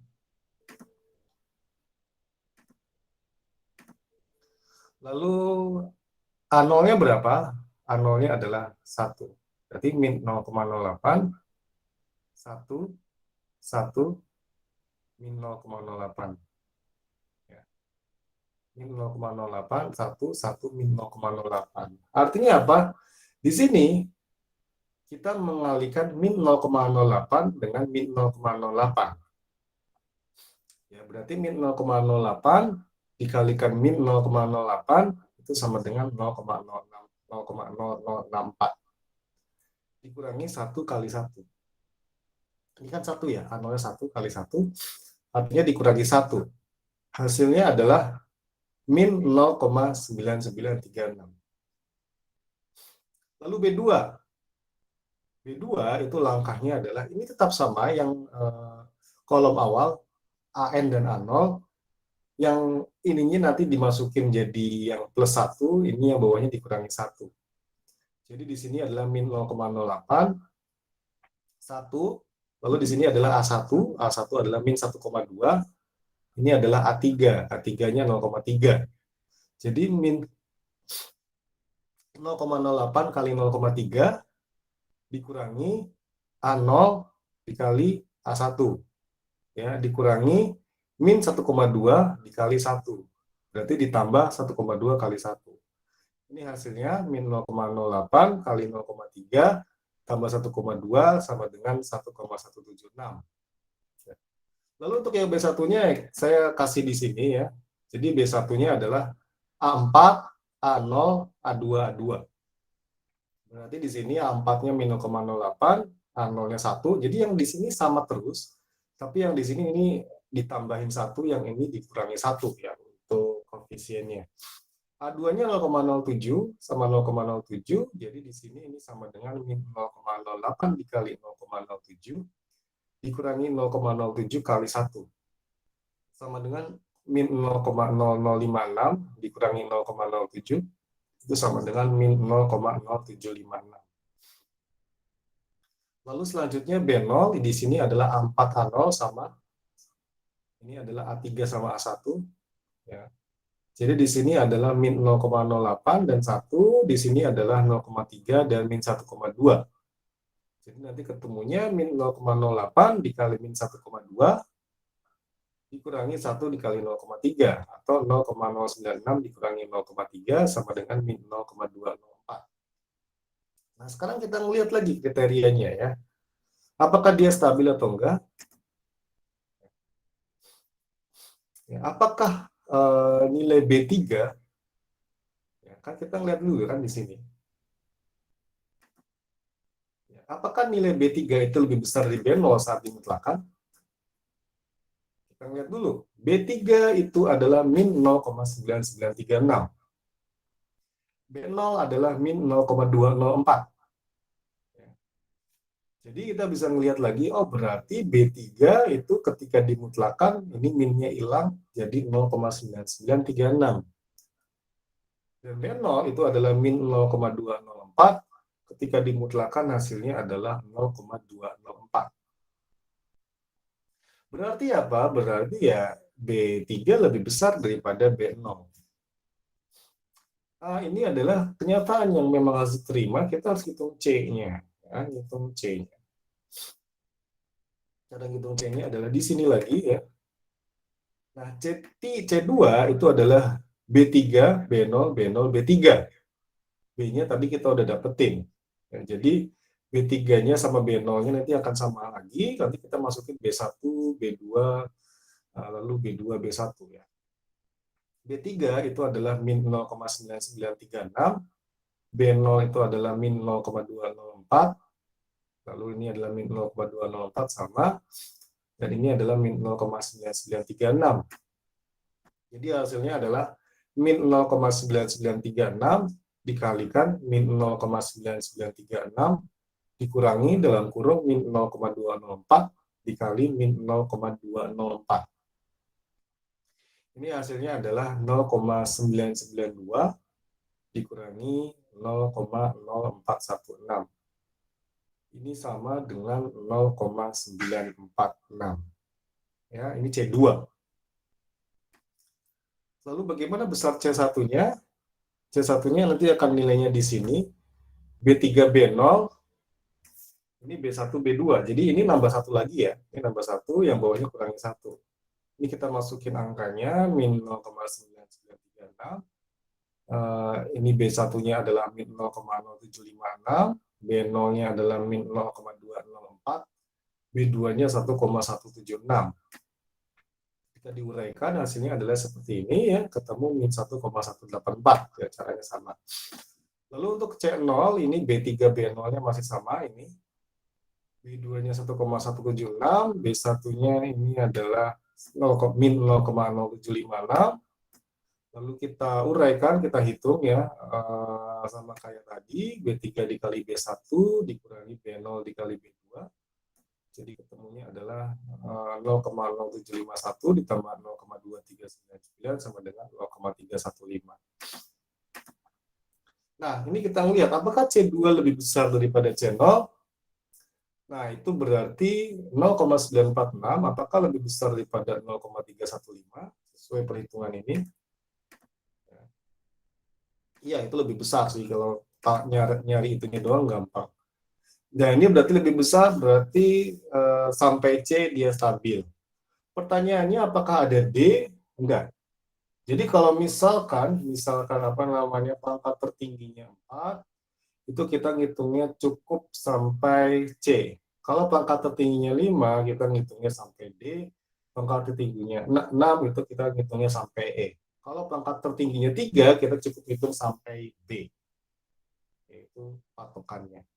Lalu A0-nya berapa? A0-nya adalah 1. Berarti min 0,08, 1, 1, min 0,08. Ya. Min 0,08, 1, 1, min 0,08. Artinya apa? Di sini kita mengalihkan min 0,08 dengan min 0,08. Ya, berarti min 0,08 dikalikan min 0,08 itu sama dengan 0,0064 dikurangi 1 kali 1. Ini kan 1 ya, A0-nya 1 kali 1, artinya dikurangi 1. Hasilnya adalah min 0,9936. Lalu B2. B2 itu langkahnya adalah, ini tetap sama yang kolom awal, AN dan A0, yang ininya nanti dimasukin jadi yang plus 1, ini yang bawahnya dikurangi 1. Jadi di sini adalah min 0,08, 1, lalu di sini adalah A1, A1 adalah min 1,2, ini adalah A3, A3-nya 0,3. Jadi min 0,08 kali 0,3 dikurangi A0 dikali A1. Ya, dikurangi min 1,2 dikali 1. Berarti ditambah 1,2 kali 1. Ini hasilnya min 0,08 kali 0,3 tambah 1,2 sama dengan 1,176. Lalu untuk yang B1-nya saya kasih di sini ya. Jadi B1-nya adalah A4, A0, A2, A2. Berarti di sini A4-nya min 0,08, A0-nya 1. Jadi yang di sini sama terus. Tapi yang di sini ini ditambahin 1, yang ini dikurangi 1 ya untuk koefisiennya. A2-nya 0,07 sama 0,07, jadi di sini ini sama dengan min 0,08 dikali 0,07 dikurangi 0,07 kali 1. Sama dengan min 0,0056 dikurangi 0,07, itu sama dengan min 0,0756. Lalu selanjutnya B0, di sini adalah A4, A0 sama, ini adalah A3 sama A1. Ya. Jadi di sini adalah min 0,08 dan 1, di sini adalah 0,3 dan min 1,2. Jadi nanti ketemunya min 0,08 dikali min 1,2 dikurangi 1 dikali 0,3 atau 0,096 dikurangi 0,3 sama dengan min 0,204. Nah, sekarang kita ngelihat lagi kriterianya ya. Apakah dia stabil atau enggak? Ya, apakah nilai B3, ya, kan kita ngelihat dulu kan di sini. Ya, apakah nilai B3 itu lebih besar dari B0 saat dimutlakan? Kita lihat dulu. B3 itu adalah min 0,9936. B0 adalah min 0,204. Jadi kita bisa melihat lagi, oh berarti B3 itu ketika dimutlakan, ini minnya hilang jadi 0,9936. Dan B0 itu adalah min 0,204, ketika dimutlakan hasilnya adalah 0,204. Berarti apa? Berarti ya B3 lebih besar daripada B0. Ini adalah kenyataan yang memang harus diterima, kita harus hitung C-nya. Ya, hitung C-nya. Cara hitung C-nya adalah di sini lagi ya. Nah, C2 itu adalah B3, B0, B0, B3. B-nya tadi kita udah dapetin. Ya, jadi B3-nya sama B0-nya nanti akan sama lagi, nanti kita masukin B1, B2, lalu B2, B1 ya. B3 itu adalah min 0,9936, B0 itu adalah min 0,204, lalu ini adalah min 0,204 sama, dan ini adalah min 0,9936. Jadi hasilnya adalah min 0,9936 dikalikan min 0,9936 dikurangi dalam kurung min 0,204 dikali min 0,204. Ini hasilnya adalah 0,992 dikurangi 0,0416. Ini sama dengan 0,946. Ya, ini C2. Lalu bagaimana besar C1-nya? C1-nya nanti akan nilainya di sini. B3, B0 Ini B1, B2. Jadi ini nambah satu lagi ya. Ini nambah satu, yang bawahnya kurangi satu. Ini kita masukin angkanya min 0,9936. Ini B1-nya adalah min 0,0756, B0-nya adalah min 0,204, B2-nya 1,176. Kita diuraikan hasilnya adalah seperti ini ya, ketemu min 1,184 ya, caranya sama. Lalu untuk C0 ini B3 B0-nya masih sama ini. B2-nya 1,176, B1-nya ini adalah min 0,0756. Lalu kita uraikan, kita hitung ya, sama kayak tadi, B3 dikali B1 dikurangi B0 dikali B2. Jadi ketemunya adalah 0,0751 ditambah 0,2399 sama dengan 0,315. Nah, ini kita lihat apakah C2 lebih besar daripada C0? Nah, itu berarti 0,946 apakah lebih besar daripada 0,315 sesuai perhitungan ini? Iya, itu lebih besar sih kalau nyari itunya doang gampang. Nah, ini berarti lebih besar, berarti sampai C dia stabil. Pertanyaannya apakah ada D? Enggak. Jadi kalau misalkan apa namanya pangkat tertingginya 4, itu kita ngitungnya cukup sampai C. Kalau pangkat tertingginya 5, kita ngitungnya sampai D. Pangkat tertingginya 6, itu kita ngitungnya sampai E. Kalau pangkat tertingginya 3, kita cukup hitung sampai B. Yaitu patokannya.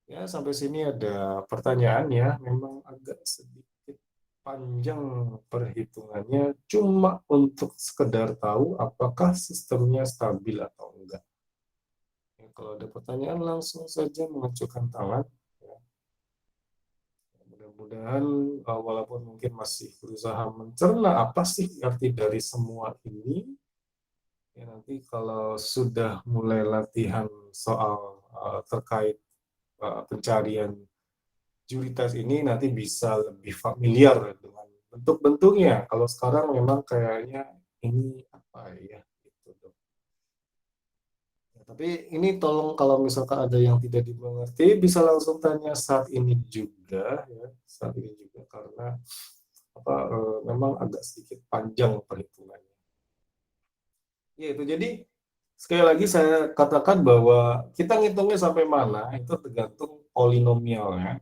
Ya, sampai sini ada pertanyaan ya. Memang agak sedikit panjang perhitungannya, cuma untuk sekedar tahu apakah sistemnya stabil atau enggak. Ya, kalau ada pertanyaan langsung saja mengajukan tangan. Mudah-mudahan walaupun mungkin masih berusaha mencerna apa sih arti dari semua ini, ya nanti kalau sudah mulai latihan soal terkait pencarian juritas ini nanti bisa lebih familiar dengan bentuk-bentuknya. Kalau sekarang memang kayaknya ini apa ya gitu. Tapi ini tolong kalau misalkan ada yang tidak dimengerti bisa langsung tanya saat ini juga ya, saat ini juga karena memang agak sedikit panjang perhitungannya. Ya itu jadi sekali lagi saya katakan bahwa kita ngitungnya sampai mana itu tergantung polinomialnya.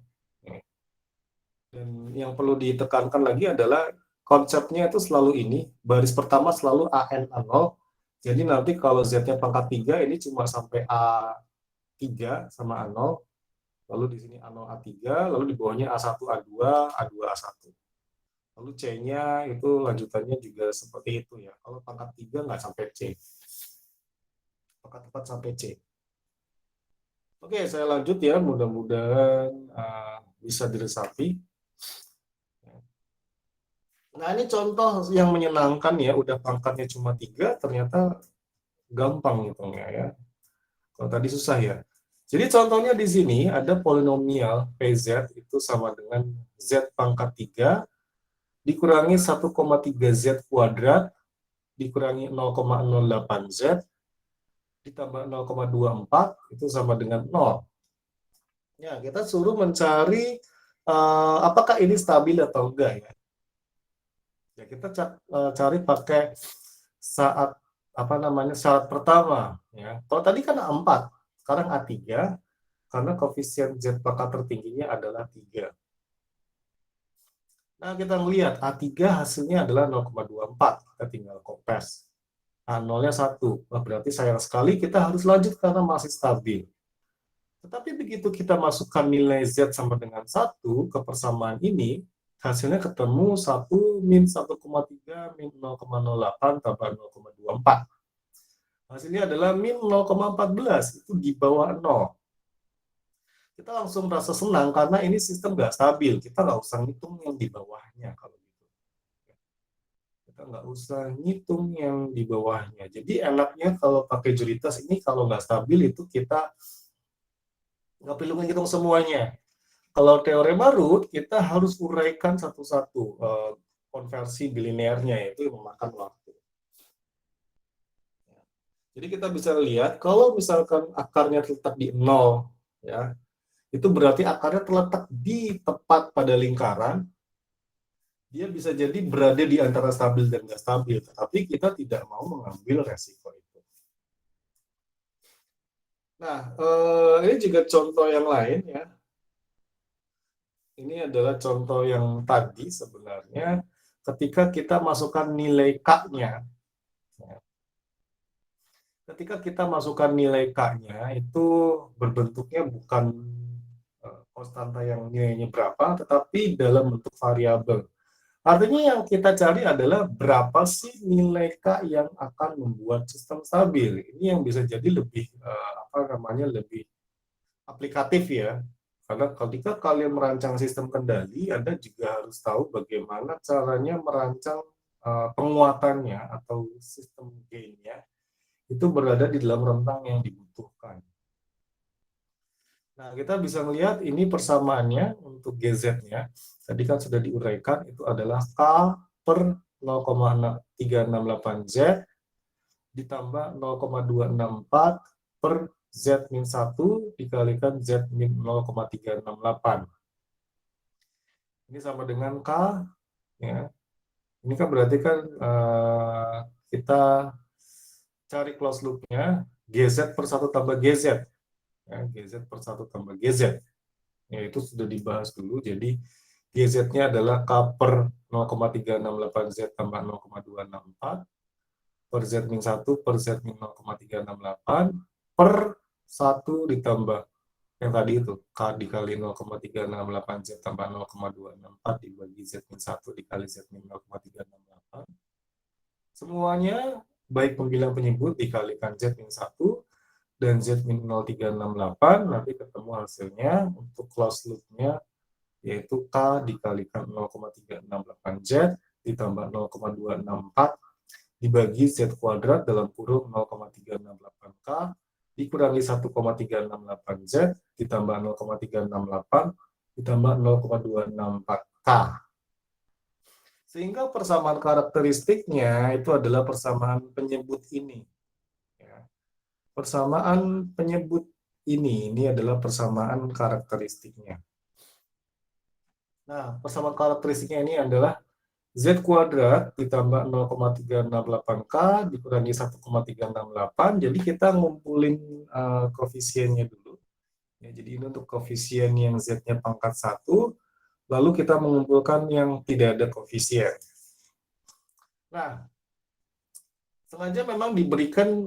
Dan yang perlu ditekankan lagi adalah konsepnya itu selalu ini, baris pertama selalu AN A0. Jadi nanti kalau Z-nya pangkat 3 ini cuma sampai A3 sama A0. Lalu di sini A0 A3, lalu di bawahnya A1 A2, A2 A1. Lalu C-nya itu lanjutannya juga seperti itu ya. Kalau pangkat 3 nggak sampai C. Pangkat 4 sampai C. Oke, saya lanjut ya. Mudah-mudahan bisa diresapi. Nah, ini contoh yang menyenangkan ya. Udah pangkatnya cuma 3, ternyata gampang hitungnya ya. Kalau tadi susah ya. Jadi contohnya di sini ada polinomial PZ itu sama dengan Z pangkat 3 dikurangi 1,3Z kuadrat dikurangi 0,08Z ditambah 0,24 itu sama dengan 0. Ya, kita suruh mencari apakah ini stabil atau enggak ya. Ya, kita cari pakai saat syarat pertama ya. Kalau tadi kan A4, sekarang A3 karena koefisien Z pangkat tertingginya adalah 3. Nah, kita melihat A3 hasilnya adalah 0,24. Kita tinggal kopes. A0-nya 1. Nah, berarti sayang sekali kita harus lanjut karena masih stabil. Tetapi begitu kita masukkan nilai Z sama dengan 1 ke persamaan ini, hasilnya ketemu 1 min 1,3 min 0,08 tambah 0,24. Hasilnya adalah min 0,14, itu di bawah 0. Kita langsung merasa senang karena ini sistem nggak stabil. Kita nggak usah ngitung yang di bawahnya kalau gitu. Kita nggak usah ngitung yang di bawahnya. Jadi enaknya kalau pakai juritas ini kalau nggak stabil itu kita nggak perlu ngitung semuanya. Kalau teorema root kita harus uraikan satu-satu konversi bilinearnya, itu memakan waktu. Jadi kita bisa lihat kalau misalkan akarnya tetap di 0 ya, itu berarti akarnya terletak di tepat pada lingkaran, dia bisa jadi berada di antara stabil dan nggak stabil, tetapi kita tidak mau mengambil resiko itu. Nah, ini juga contoh yang lain ya. Ini adalah contoh yang tadi sebenarnya ketika kita masukkan nilai K-nya. Ketika kita masukkan nilai K-nya itu berbentuknya bukan konstanta yang nilainya berapa, tetapi dalam bentuk variabel. Artinya yang kita cari adalah berapa sih nilai K yang akan membuat sistem stabil. Ini yang bisa jadi lebih lebih aplikatif ya. Karena ketika kalian merancang sistem kendali, Anda juga harus tahu bagaimana caranya merancang penguatannya atau sistem gain-nya itu berada di dalam rentang yang dibutuhkan. Nah, kita bisa melihat ini persamaannya untuk GZ-nya. Tadi kan sudah diuraikan, itu adalah K per 0,368Z ditambah 0,264 per Z-1 dikalikan Z-0,368. Ini sama dengan K, ya. Ini kan berarti kan kita cari closed loop-nya GZ per 1 tambah GZ. Ya, GZ per 1 tambah GZ. Ya, itu sudah dibahas dulu. Jadi GZ-nya adalah K per 0,368Z tambah 0,264 per Z-1 per Z-0,368 per 1 ditambah yang tadi itu K dikali 0,368Z tambah 0,264 dibagi Z-1 dikali Z-0,368. Semuanya baik pembilang penyebut dikalikan Z-1 dan Z-0,368, nanti ketemu hasilnya untuk closed loop-nya yaitu K dikalikan 0,368Z ditambah 0,264 dibagi Z kuadrat dalam kurung 0,368K dikurangi 1,368Z ditambah 0,368 ditambah 0,264K. Sehingga persamaan karakteristiknya itu adalah persamaan penyebut ini. Persamaan penyebut ini adalah persamaan karakteristiknya. Nah, persamaan karakteristiknya ini adalah Z kuadrat ditambah 0,368K dikurangi 1,368. Jadi kita ngumpulin koefisiennya dulu. Ya, jadi ini untuk koefisien yang Z-nya pangkat 1, lalu kita mengumpulkan yang tidak ada koefisien. Nah, sengaja memang diberikan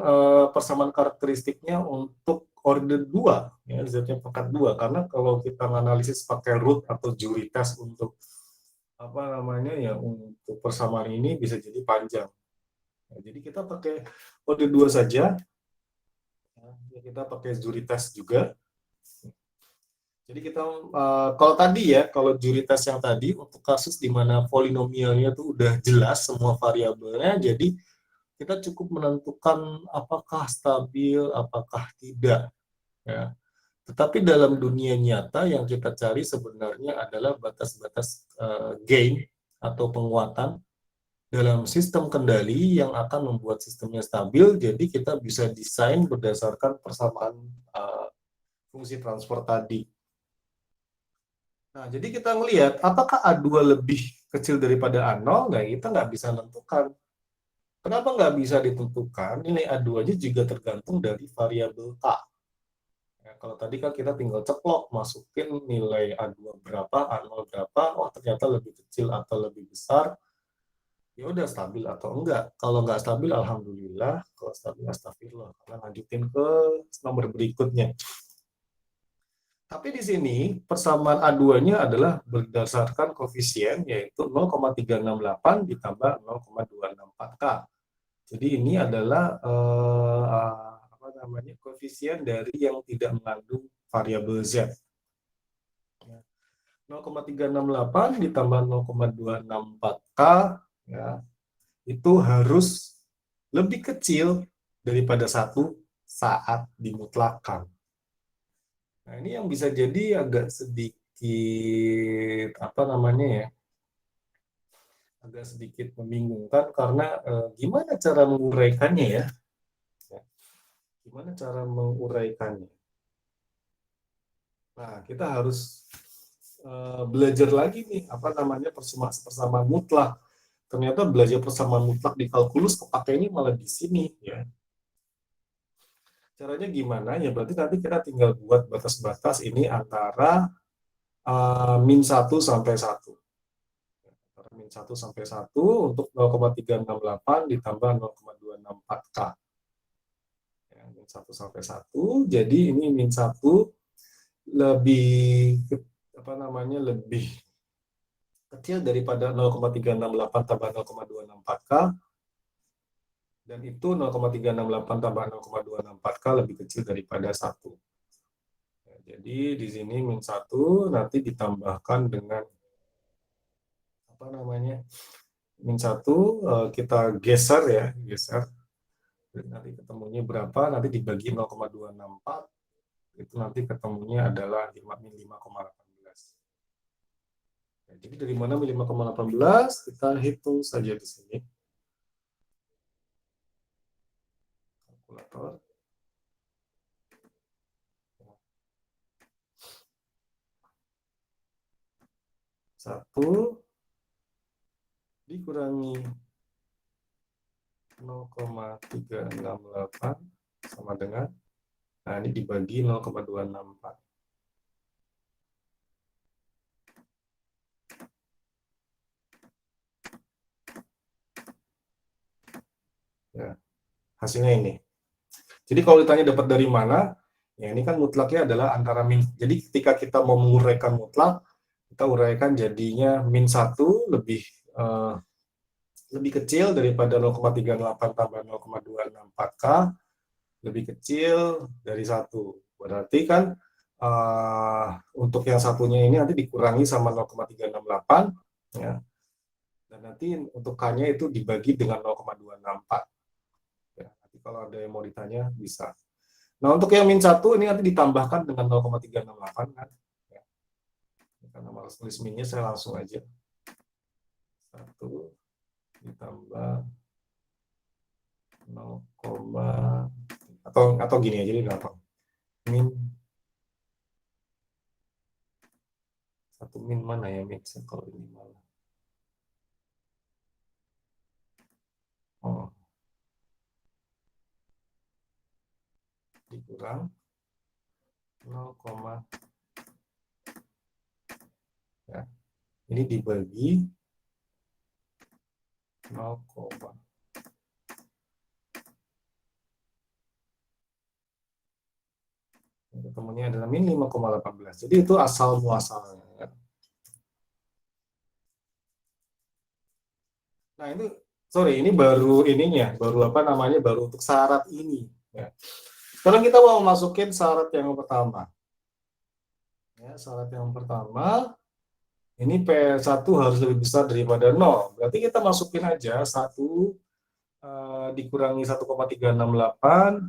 persamaan karakteristiknya untuk order 2, ya, Z-nya pangkat 2, karena kalau kita menganalisis pakai root atau juri tes untuk untuk persamaan ini bisa jadi panjang. Nah, jadi kita pakai order 2 saja. Ya, kita pakai juri tes juga. Jadi kita kalau tadi ya, kalau juri tes yang tadi untuk kasus di mana polinomialnya itu udah jelas semua variabelnya, jadi kita cukup menentukan apakah stabil, apakah tidak. Ya. Tetapi dalam dunia nyata yang kita cari sebenarnya adalah batas-batas gain atau penguatan dalam sistem kendali yang akan membuat sistemnya stabil. Jadi kita bisa desain berdasarkan persamaan fungsi transfer tadi. Nah, jadi kita melihat apakah A2 lebih kecil daripada A0, nah kita nggak bisa menentukan. Kenapa nggak bisa ditentukan? Nilai A2-nya juga tergantung dari variabel K. Ya, kalau tadi kan kita tinggal ceplok, masukin nilai A2 berapa, A0 berapa, oh ternyata lebih kecil atau lebih besar, ya udah stabil atau enggak. Kalau nggak stabil, alhamdulillah. Kalau stabil, astagfirullah. Karena lanjutin ke nomor berikutnya. Tapi di sini persamaan A2-nya adalah berdasarkan koefisien, yaitu 0,368 ditambah 0,264K. Jadi ini adalah koefisien dari yang tidak mengandung variabel Z. 0,368 ditambah 0,264K, ya, itu harus lebih kecil daripada 1 saat dimutlakan. Nah, ini yang bisa jadi agak sedikit agak sedikit membingungkan karena gimana cara menguraikannya ya? Gimana cara menguraikannya? Nah, kita harus belajar lagi nih, apa namanya, persamaan mutlak. Ternyata belajar persamaan mutlak di kalkulus kepakainya malah di sini, ya. Caranya gimana? Ya berarti nanti kita tinggal buat batas-batas ini antara min 1 sampai 1. Antara min 1 sampai 1 untuk 0,368 ditambah 0,264K. Ya, min 1 sampai 1. Jadi ini min 1 lebih, apa namanya, lebih kecil daripada 0,368 tambah 0,264K, dan itu 0,368 tambah 0,264K lebih kecil daripada 1. Ya, jadi di sini min 1 nanti ditambahkan dengan, apa namanya, min 1 kita geser, ya, geser. Nanti ketemunya berapa, nanti dibagi 0,264, itu nanti ketemunya adalah min 5,18. Ya, jadi dari mana min 5,18, kita hitung saja di sini. Kalkulator. 1 dikurangi 0,368 sama dengan, nah ini dibagi 0,264. Ya, hasilnya ini. Jadi kalau ditanya dapat dari mana, ya ini kan mutlaknya adalah antara min. Jadi ketika kita mau menguraikan mutlak, kita uraikan jadinya min 1 lebih kecil daripada 0,38 tambah 0,264K, lebih kecil dari 1. Berarti kan untuk yang satunya ini nanti dikurangi sama 0,368, ya. Dan nanti untuk K-nya itu dibagi dengan 0,264. Ya, nanti kalau ada yang mau ditanya bisa. Nah, untuk yang min 1 ini nanti ditambahkan dengan 0,368 kan. Ya. Karena malas tulis minnya, saya langsung aja. 1 ditambah 0, atau gini aja, jadi gampang. Min 1 min mana ya min kalau ini malah. Oh. Dikurang 0, ya. Ini dibagi 0, ketemunya adalah min 5,18. Jadi itu asal muasalnya. Ya. Nah ini, sorry, ini baru ininya, baru apa namanya, baru untuk syarat ini. Ya. Sekarang kita mau masukin syarat yang pertama. Ya, syarat yang pertama, ini P1 harus lebih besar daripada 0. Berarti kita masukin aja 1 dikurangi 1,368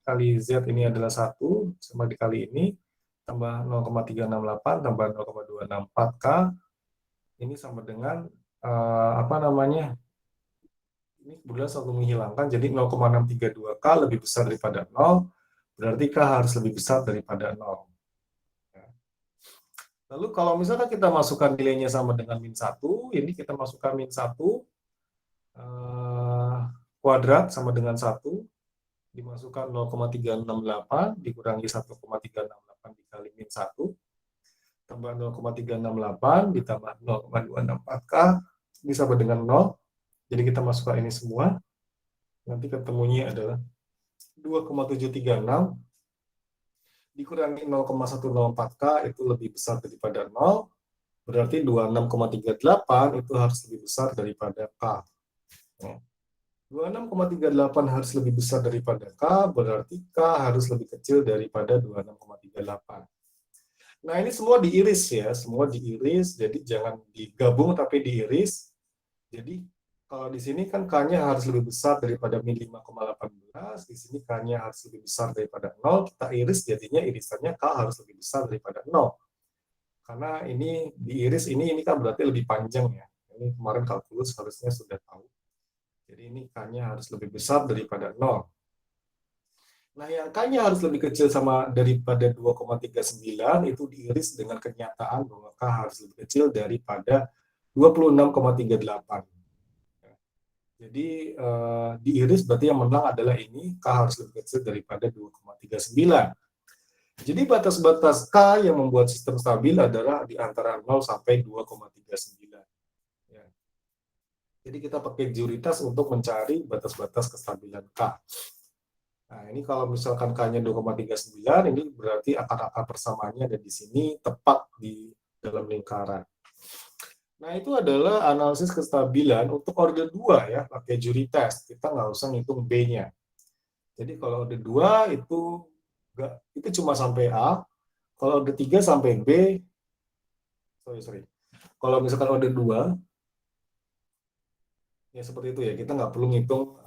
kali Z ini adalah 1, sama dikali ini, tambah 0,368 tambah 0,264K, ini sama dengan, apa namanya, ini kemudian selalu menghilangkan, jadi 0,632K lebih besar daripada 0, berarti K harus lebih besar daripada 0. Lalu kalau misalnya kita masukkan nilainya sama dengan min 1, ini kita masukkan min 1 kuadrat sama dengan 1, dimasukkan 0,368 dikurangi 1,368 dikali min 1, tambah 0,368 ditambah 0,264K, ini sama dengan 0. Jadi kita masukkan ini semua, nanti ketemunya adalah 2,736 dikurangi 0,104K itu lebih besar daripada 0, berarti 26,38 itu harus lebih besar daripada K. 26,38 harus lebih besar daripada K, berarti K harus lebih kecil daripada 26,38. Nah, ini semua diiris ya, semua diiris, jadi jangan digabung tapi diiris. Jadi kalau di sini kan K-nya harus lebih besar daripada min 5,18, di sini K-nya harus lebih besar daripada 0, kita iris jadinya irisannya K harus lebih besar daripada 0. Karena ini diiris, ini kan berarti lebih panjang ya. Ini kemarin kalkulus harusnya sudah tahu. Jadi ini K-nya harus lebih besar daripada 0. Nah, yang K-nya harus lebih kecil sama daripada 2,39 itu diiris dengan kenyataan bahwa K harus lebih kecil daripada 26,38. Jadi diiris berarti yang menang adalah ini, K harus lebih kecil daripada 2,39. Jadi batas-batas K yang membuat sistem stabil adalah di antara 0 sampai 2,39. Ya. Jadi kita pakai juritas untuk mencari batas-batas kestabilan K. Nah, ini kalau misalkan K-nya 2,39, ini berarti akar-akar persamaannya ada di sini, tepat di dalam lingkaran. Nah, itu adalah analisis kestabilan untuk orde 2 ya, pakai juri tes. Kita nggak usah ngitung B-nya. Jadi kalau orde 2 itu cuma sampai A, kalau orde 3 sampai B, sorry. Kalau misalkan orde 2, ya seperti itu ya, kita nggak perlu ngitung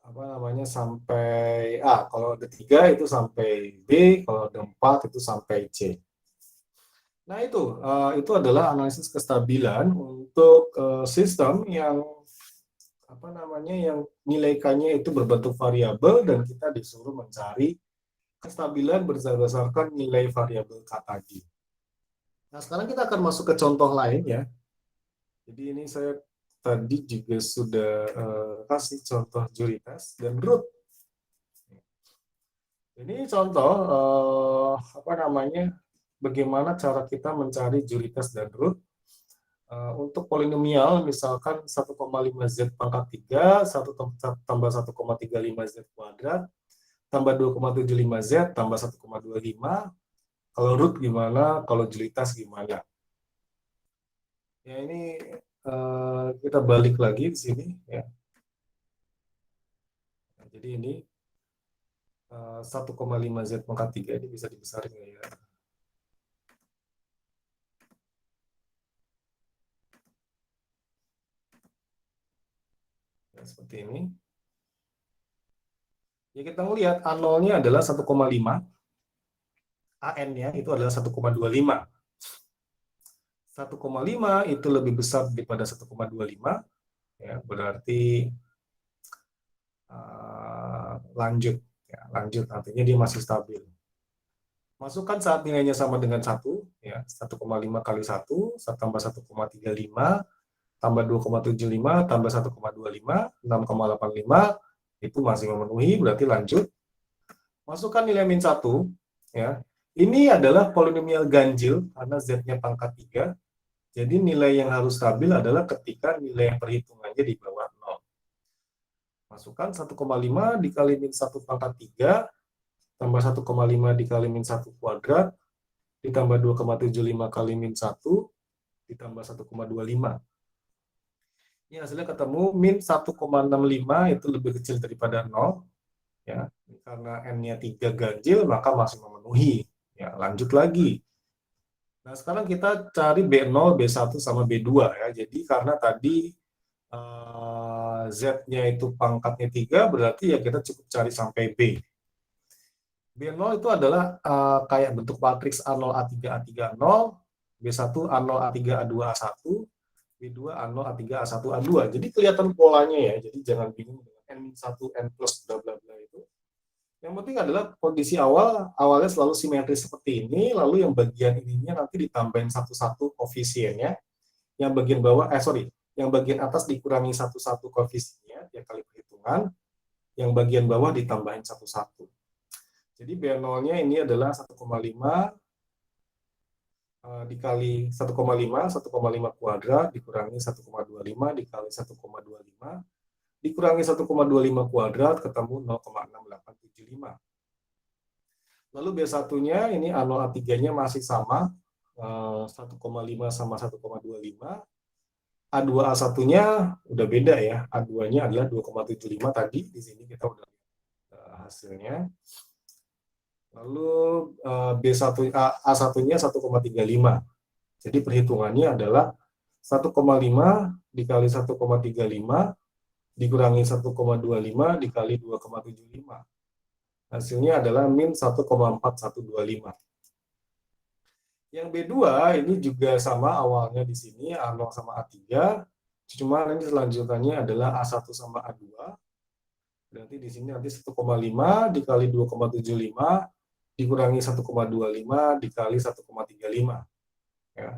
apa namanya sampai A. Kalau orde 3 itu sampai B, kalau orde 4 itu sampai C. Nah, itu adalah analisis kestabilan untuk sistem yang apa namanya yang nilai K-nya itu berbentuk variabel dan kita disuruh mencari kestabilan berdasarkan nilai variabel K tadi. Nah, sekarang kita akan masuk ke contoh lain ya. Jadi ini saya tadi juga sudah kasih contoh juri tes dan root. Ini contoh apa namanya bagaimana cara kita mencari juri tes dan root. Untuk polinomial misalkan 1,5z pangkat 3, 1 tambah 1,35z kuadrat, tambah 2,75z, tambah 1,25. Kalau root gimana, kalau jelitas gimana. Ya ini kita balik lagi di sini. Ya. Nah, jadi ini 1,5z pangkat 3 ini bisa dibesarin ya. Ya, seperti ini. Ya kita melihat A0-nya adalah 1,5, AN-nya itu adalah 1,25. 1,5 itu lebih besar daripada 1,25, ya, berarti lanjut. Ya, lanjut artinya dia masih stabil. Masukkan saat nilainya sama dengan 1, ya, 1,5 kali 1, tambah 1,35, tambah 2,75, tambah 1,25, 6,85, itu masih memenuhi, berarti lanjut. Masukkan nilai min 1, ya. Ini adalah polinomial ganjil, karena Z-nya pangkat 3, jadi nilai yang harus stabil adalah ketika nilai perhitungannya di bawah 0. Masukkan 1,5 dikali min 1 pangkat 3, tambah 1,5 dikali min 1 kuadrat, ditambah 2,75 kali min 1, ditambah 1,25. Ini hasilnya ketemu min 1,65 itu lebih kecil daripada 0. Ya, karena N-nya 3 ganjil, maka masih memenuhi. Ya, lanjut lagi. Nah, sekarang kita cari B0, B1, sama B2 ya. Jadi karena tadi Z-nya itu pangkatnya 3, berarti ya kita cukup cari sampai B. B0 itu adalah kayak bentuk matriks A0, A3, A3, A0, B1, A0, A3, A2, A1, B2, A0, A3, A1, A2. Jadi kelihatan polanya ya, jadi jangan bingung dengan N-1, N plus bla bla bla itu. Yang penting adalah kondisi awalnya selalu simetris seperti ini, lalu yang bagian ininya nanti ditambahin satu-satu koefisiennya, yang bagian bawah, yang bagian atas dikurangi satu-satu koefisiennya, tiap kali perhitungan, yang bagian bawah ditambahin satu-satu. Jadi B0-nya ini adalah 1,5 dikali 1,5 kuadrat dikurangi 1,25 dikali 1,25 dikurangi 1,25 kuadrat ketemu 0,6875. Lalu B1-nya ini A0 A3-nya masih sama 1,5 sama 1,25. A2 A1-nya udah beda ya. A2-nya adalah 2,75 tadi, di sini kita udah hasilnya. Lalu B1 A1-nya 1,35. Jadi perhitungannya adalah 1,5 dikali 1,35 dikurangi 1,25 dikali 2,75. Hasilnya adalah min 1,4125. Yang B2 ini juga sama awalnya di sini A0 sama A3, cuma ini selanjutnya adalah A1 sama A2. Berarti di sini nanti 1,5 dikali 2,75 dikurangi 1,25 dikali 1,35. Ya.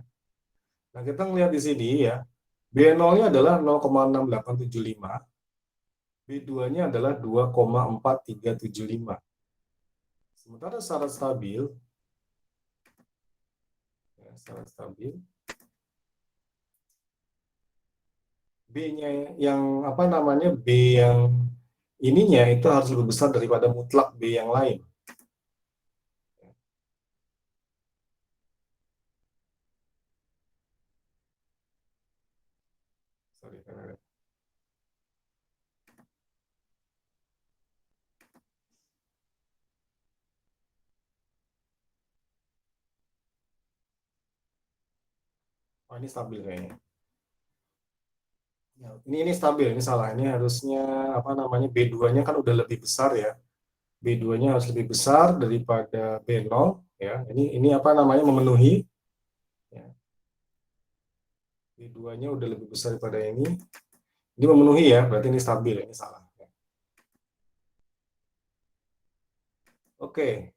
Nah, kita ngelihat di sini ya, B0-nya adalah 0,6875, B2-nya adalah 2,4375. Sementara syarat stabil, ya, syarat stabil, B-nya yang apa namanya, B yang ininya itu harus lebih besar daripada mutlak B yang lain. Sorry, oh, ini stabil kayaknya. Ya, ini stabil, ini salah. Ini harusnya apa namanya, B2-nya kan udah lebih besar ya. B2-nya harus lebih besar daripada B0 ya. Ini apa namanya, memenuhi ya. B2-nya udah lebih besar daripada ini. Ini memenuhi ya, berarti ini stabil, ini salah. Oke.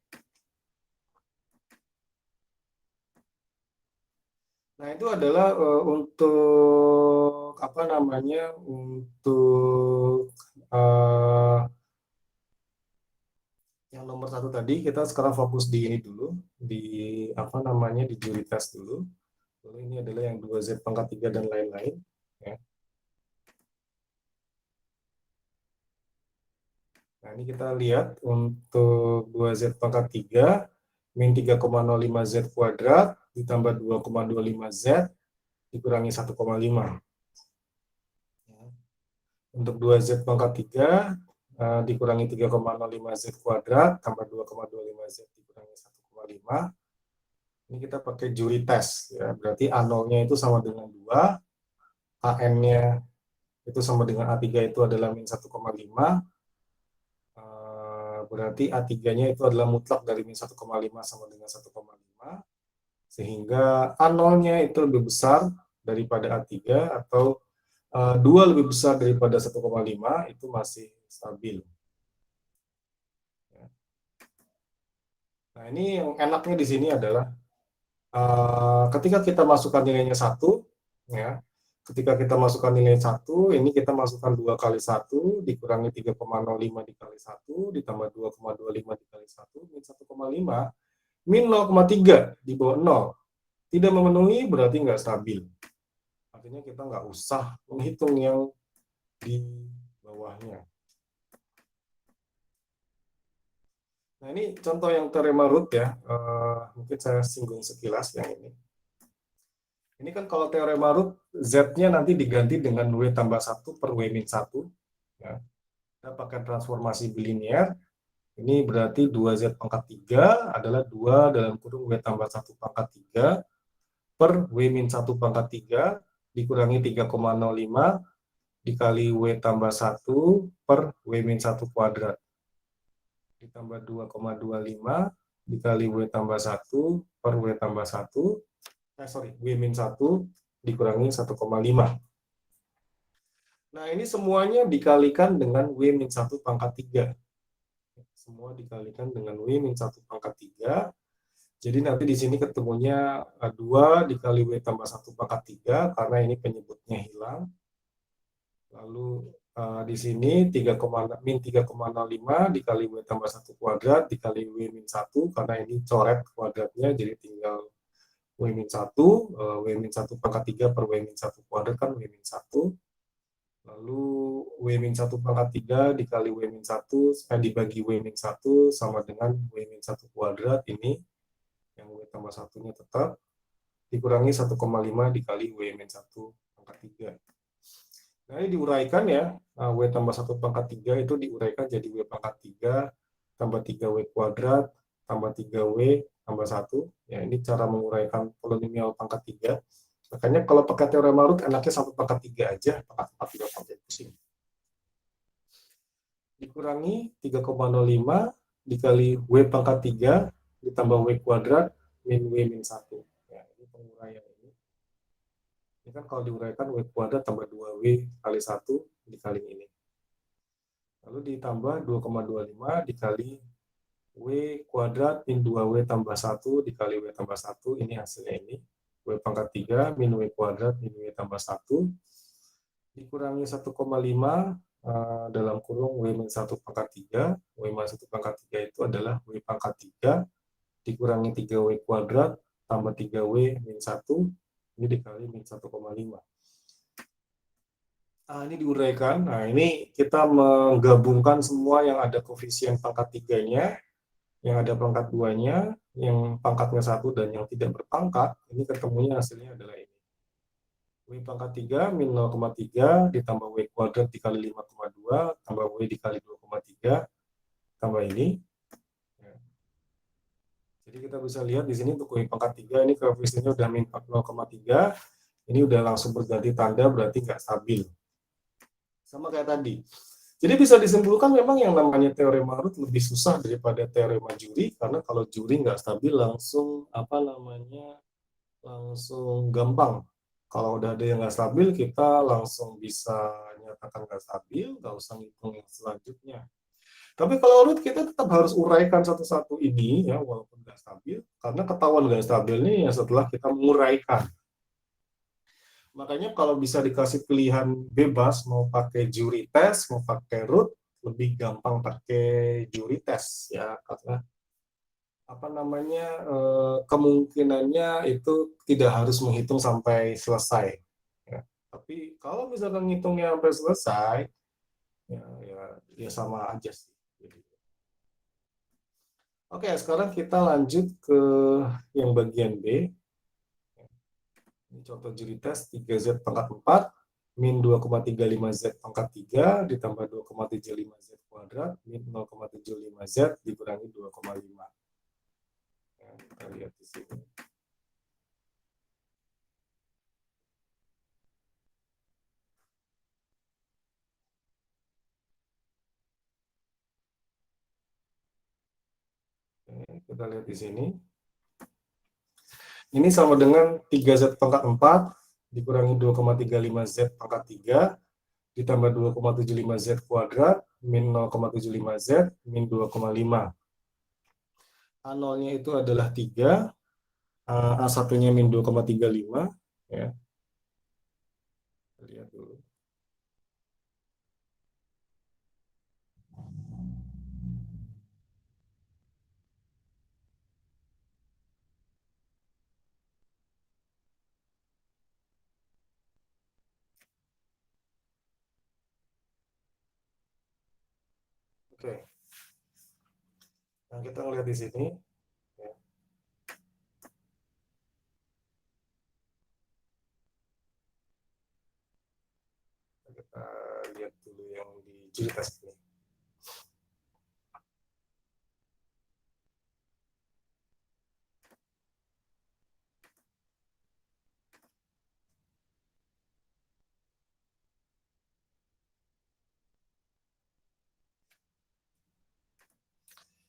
Nah, itu adalah untuk apa namanya? Untuk yang nomor satu tadi, kita sekarang fokus di ini dulu, di apa namanya, di juri tes dulu. Lalu ini adalah yang 2Z pangkat 3 dan lain-lain ya. Nah, ini kita lihat untuk 2Z pangkat 3 min 3,05Z kuadrat ditambah 2,25Z dikurangi 1,5. Untuk 2Z pangkat 3 dikurangi 3,05Z kuadrat tambah 2,25Z dikurangi 1,5. Ini kita pakai juri tes ya. Berarti A0-nya itu sama dengan 2, AN-nya itu sama dengan A3 itu adalah min 1,5. Berarti A3-nya itu adalah mutlak dari min 1,5 sama dengan 1,5. Sehingga A0-nya itu lebih besar daripada A3 atau 2 lebih besar daripada 1,5, itu masih stabil. Nah, ini yang enaknya di sini adalah ketika kita masukkan nilainya 1, ya, ketika kita masukkan nilai 1, ini kita masukkan 2 kali 1, dikurangi 3,05 dikali 1, ditambah 2,25 dikali 1, min 1,5, min 0,3 di bawah 0. Tidak memenuhi berarti nggak stabil. Artinya kita nggak usah menghitung yang di bawahnya. Nah, ini contoh yang teorema root ya. Mungkin saya singgung sekilas yang ini. Ini kan kalau teorema root, Z-nya nanti diganti dengan W tambah 1 per W min 1. Ya. Kita pakai transformasi bilinear. Ini berarti 2Z pangkat 3 adalah 2 dalam kurung W tambah 1 pangkat 3 per W min 1 pangkat 3 dikurangi 3,05 dikali W tambah 1 per W min 1 kuadrat. Ditambah 2,25 dikali W tambah 1 per W tambah 1, W min 1 dikurangi 1,5. Nah, ini semuanya dikalikan dengan W min 1 pangkat 3. Semua dikalikan dengan W min 1 pangkat 3. Jadi nanti di sini ketemunya 2 dikali W tambah 1 pangkat 3, karena ini penyebutnya hilang. Lalu di sini min 3,05 dikali W tambah 1 kuadrat dikali W min 1, karena ini coret kuadratnya, jadi tinggal W min 1, W min 1 pangkat 3 per W min 1 kuadrat kan W min 1. Lalu W min 1 pangkat 3 dikali W min 1, dibagi W min 1 sama dengan W min 1 kuadrat, ini yang W tambah 1-nya tetap, dikurangi 1,5 dikali W min 1 pangkat 3. Nah, ini diuraikan ya, W tambah 1 pangkat 3 itu diuraikan jadi W pangkat 3 tambah 3W kuadrat tambah 3W tambah 1. Ya, ini cara menguraikan polinomial pangkat 3. Makanya kalau pakai teorema root enaknya sampai pangkat 3 aja, pangkat 4 tidak pakai pusing. Dikurangi 3,05 dikali W pangkat 3 ditambah W kuadrat min W min 1. Ya, ini penguraian ini. Ini kan kalau diuraikan W kuadrat tambah 2W kali 1 dikali ini. Lalu ditambah 2,25 dikali W kuadrat min 2W tambah 1 dikali W tambah 1, ini hasilnya ini. W pangkat 3 min W kuadrat min W tambah 1 dikurangi 1,5 dalam kurung W min 1 pangkat 3. W min 1 pangkat 3 itu adalah W pangkat 3 dikurangi 3W kuadrat tambah 3W min 1, ini dikali min 1,5. Nah, ini diuraikan. Nah, ini kita menggabungkan semua yang ada koefisien pangkat 3-nya, yang ada pangkat 2-nya, yang pangkatnya 1 dan yang tidak berpangkat. Ini ketemunya hasilnya adalah ini. W pangkat 3 min 0,3 ditambah W kuadrat dikali 5,2 tambah W dikali 2,3 tambah ini. Jadi kita bisa lihat di sini untuk W pangkat 3 ini koefisiennya udah min 0,3. Ini udah langsung berganti tanda, berarti nggak stabil. Sama kayak tadi. Jadi bisa disimpulkan memang yang namanya teorema root lebih susah daripada teorema Juri, karena kalau Juri nggak stabil langsung langsung gampang. Kalau udah ada yang nggak stabil, kita langsung bisa nyatakan nggak stabil, nggak usah ngitung yang selanjutnya. Tapi kalau root kita tetap harus uraikan satu-satu ini ya, walaupun nggak stabil, karena ketahuan nggak stabil ini ya setelah kita menguraikan. Makanya kalau bisa dikasih pilihan bebas, mau pakai Juri test, mau pakai root, lebih gampang pakai Juri test ya, karena kemungkinannya itu tidak harus menghitung sampai selesai. Ya. Tapi kalau misalkan ngitungnya sampai selesai, ya sama aja sih. Oke, sekarang kita lanjut ke yang bagian B. Ini contoh juri tes 3Z pangkat 4 min 2,35Z pangkat 3 ditambah 2,75Z kuadrat min 0,75Z dikurangi 2,5. Ya, kita lihat di sini. Oke, kita lihat di sini. Ini sama dengan 3Z pangkat 4 dikurangi 2,35Z pangkat 3 ditambah 2,75Z kuadrat min 0,75Z min 2,5. A0-nya itu adalah 3, A1-nya min 2,35. Ya. Lihat dulu. Oke. Nah, kita lihat di sini. Ya. Kita lihat dulu yang di juri tes ini.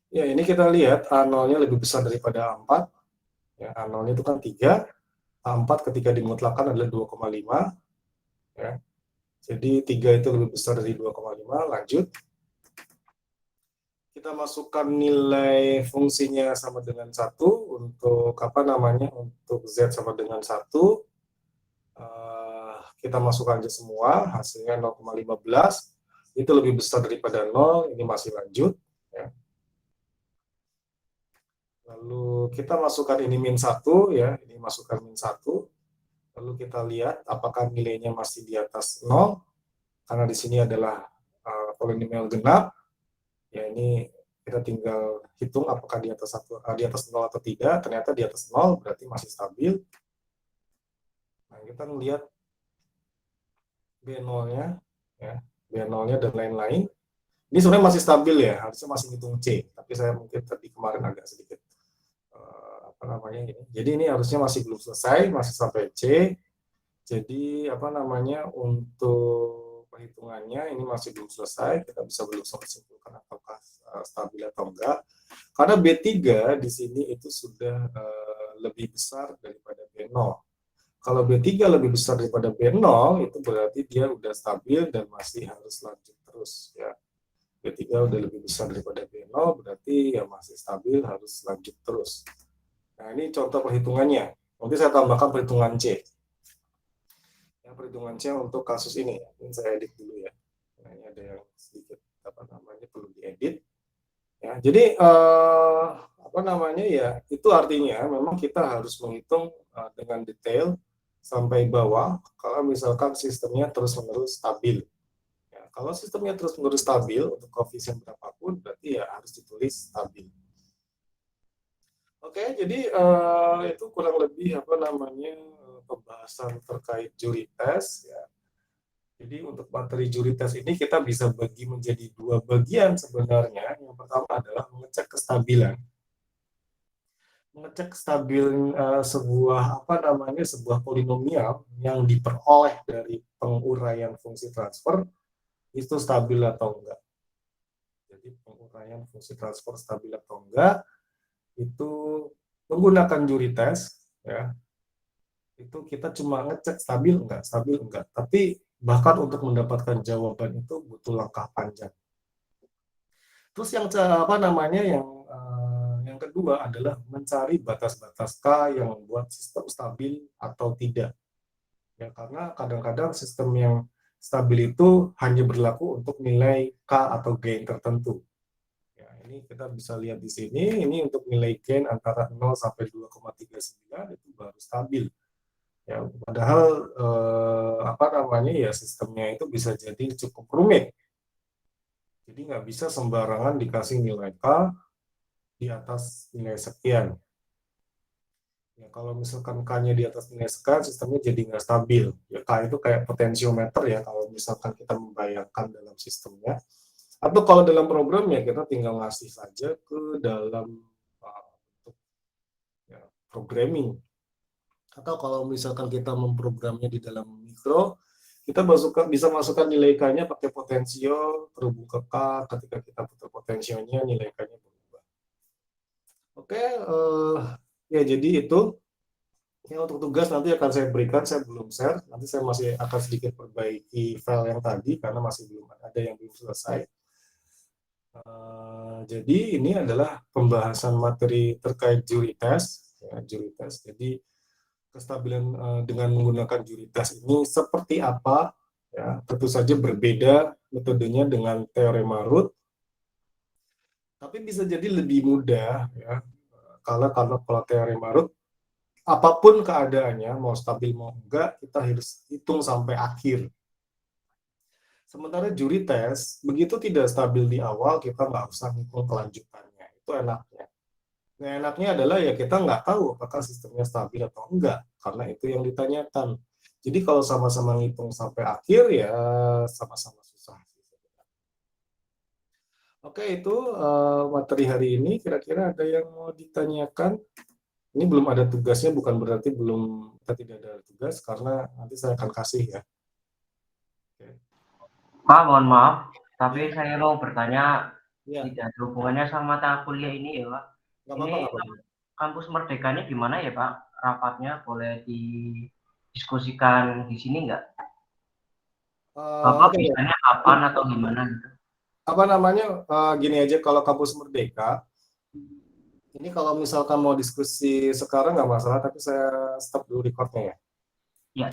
Ya, ini kita lihat A0-nya lebih besar daripada A4. Ya, A0-nya itu kan 3. A4 ketika dimutlakan adalah 2,5. Ya. Jadi 3 itu lebih besar dari 2,5. Lanjut. Kita masukkan nilai fungsinya sama dengan 1 untuk untuk Z sama dengan 1. Kita masukkan aja semua, hasilnya 0,15. Itu lebih besar daripada 0, ini masih lanjut. Ya. Lalu kita masukkan ini min 1, ya, ini masukkan min 1. Lalu kita lihat apakah nilainya masih di atas 0, karena di sini adalah polinomial genap. Ya, ini kita tinggal hitung apakah di atas 0 atau tidak. Ternyata di atas 0, berarti masih stabil. Nah, kita melihat B0-nya, ya, B0-nya dan lain-lain. Ini sebenarnya masih stabil ya, harusnya masih hitung C. Tapi saya mungkin tadi kemarin agak sedikit ini. Jadi ini harusnya masih belum selesai, masih sampai C. Jadi untuk perhitungannya ini masih belum selesai. Kita bisa belum simpulkan apakah stabil atau enggak. Karena B3 di sini itu sudah lebih besar daripada B0. Kalau B3 lebih besar daripada B0, itu berarti dia udah stabil dan masih harus lanjut terus ya. B3 udah lebih besar daripada B0, berarti ya masih stabil, harus lanjut terus. Nah, ini contoh perhitungannya. Nanti saya tambahkan perhitungan C. Yang perhitungan C untuk kasus ini, ini saya edit dulu ya. Nah, ini ada yang sedikit perlu diedit. Ya, jadi apa namanya ya, itu artinya memang kita harus menghitung dengan detail sampai bawah kalau misalkan sistemnya terus-menerus stabil. Ya, kalau sistemnya terus-menerus stabil untuk koefisien berapapun, berarti ya harus ditulis stabil. Oke, jadi itu kurang lebih apa namanya pembahasan terkait juri tes. Ya. Jadi untuk materi juri tes ini kita bisa bagi menjadi dua bagian sebenarnya. Yang pertama adalah mengecek kestabilan. Mengecek stabil sebuah apa namanya sebuah polinomial yang diperoleh dari penguraian fungsi transfer itu stabil atau enggak. Jadi penguraian fungsi transfer stabil atau enggak itu menggunakan juri tes ya. Itu kita cuma ngecek stabil enggak. Tapi bahkan untuk mendapatkan jawaban itu butuh langkah panjang. Terus yang apa namanya yang kedua adalah mencari batas-batas K yang membuat sistem stabil atau tidak. Ya, karena kadang-kadang sistem yang stabil itu hanya berlaku untuk nilai K atau gain tertentu. Ya, ini kita bisa lihat di sini, ini untuk nilai gain antara 0 sampai 2,39 itu baru stabil. Ya, padahal apa namanya ya sistemnya itu bisa jadi cukup rumit. Jadi nggak bisa sembarangan dikasih nilai K di atas nilai sekian. Ya, kalau misalkan K-nya di atas nilai sekian, sistemnya jadi nggak stabil. Ya, K itu kayak potensiometer ya, kalau misalkan kita membayangkan dalam sistemnya. Atau kalau dalam program ya kita tinggal ngasih saja ke dalam ya, programming. Atau kalau misalkan kita memprogramnya di dalam mikro, kita bisa masukkan nilai K-nya pakai potensio terhubung ke K, ketika kita putar potensionya nilai K-nya berubah. Oke, ya jadi itu. Ya, untuk tugas nanti akan saya berikan, saya belum share, nanti saya masih akan sedikit perbaiki file yang tadi, karena masih belum ada yang belum selesai. Jadi ini adalah pembahasan materi terkait juri tes, ya, juri tes. Jadi kestabilan dengan menggunakan juri tes ini seperti apa, ya, tentu saja berbeda metodenya dengan teorema root, tapi bisa jadi lebih mudah, ya, kalau teorema root apapun keadaannya, mau stabil mau enggak, kita harus hitung sampai akhir. Sementara juri tes, begitu tidak stabil di awal, kita nggak usah hitung kelanjutannya. Itu enaknya. Nah, enaknya adalah ya kita nggak tahu apakah sistemnya stabil atau enggak, karena itu yang ditanyakan. Jadi kalau sama-sama ngitung sampai akhir, ya sama-sama susah. Oke, itu materi hari ini. Kira-kira ada yang mau ditanyakan? Ini belum ada tugasnya, bukan berarti kita tidak ada tugas, karena nanti saya akan kasih ya. Pak, mohon maaf, tapi Ya. saya mau bertanya Ya. tidak ada hubungannya sama mata kuliah ini ya Pak. Nggak Ini apa-apa, nggak apa-apa. kampus Merdekanya di mana ya Pak? Rapatnya boleh didiskusikan di sini nggak? Bapak Oke, bisanya kapan atau gimana gitu? apa namanya, gini aja, kalau kampus Merdeka, ini kalau misalkan mau diskusi sekarang nggak masalah, tapi saya stop dulu recordnya ya. Ya.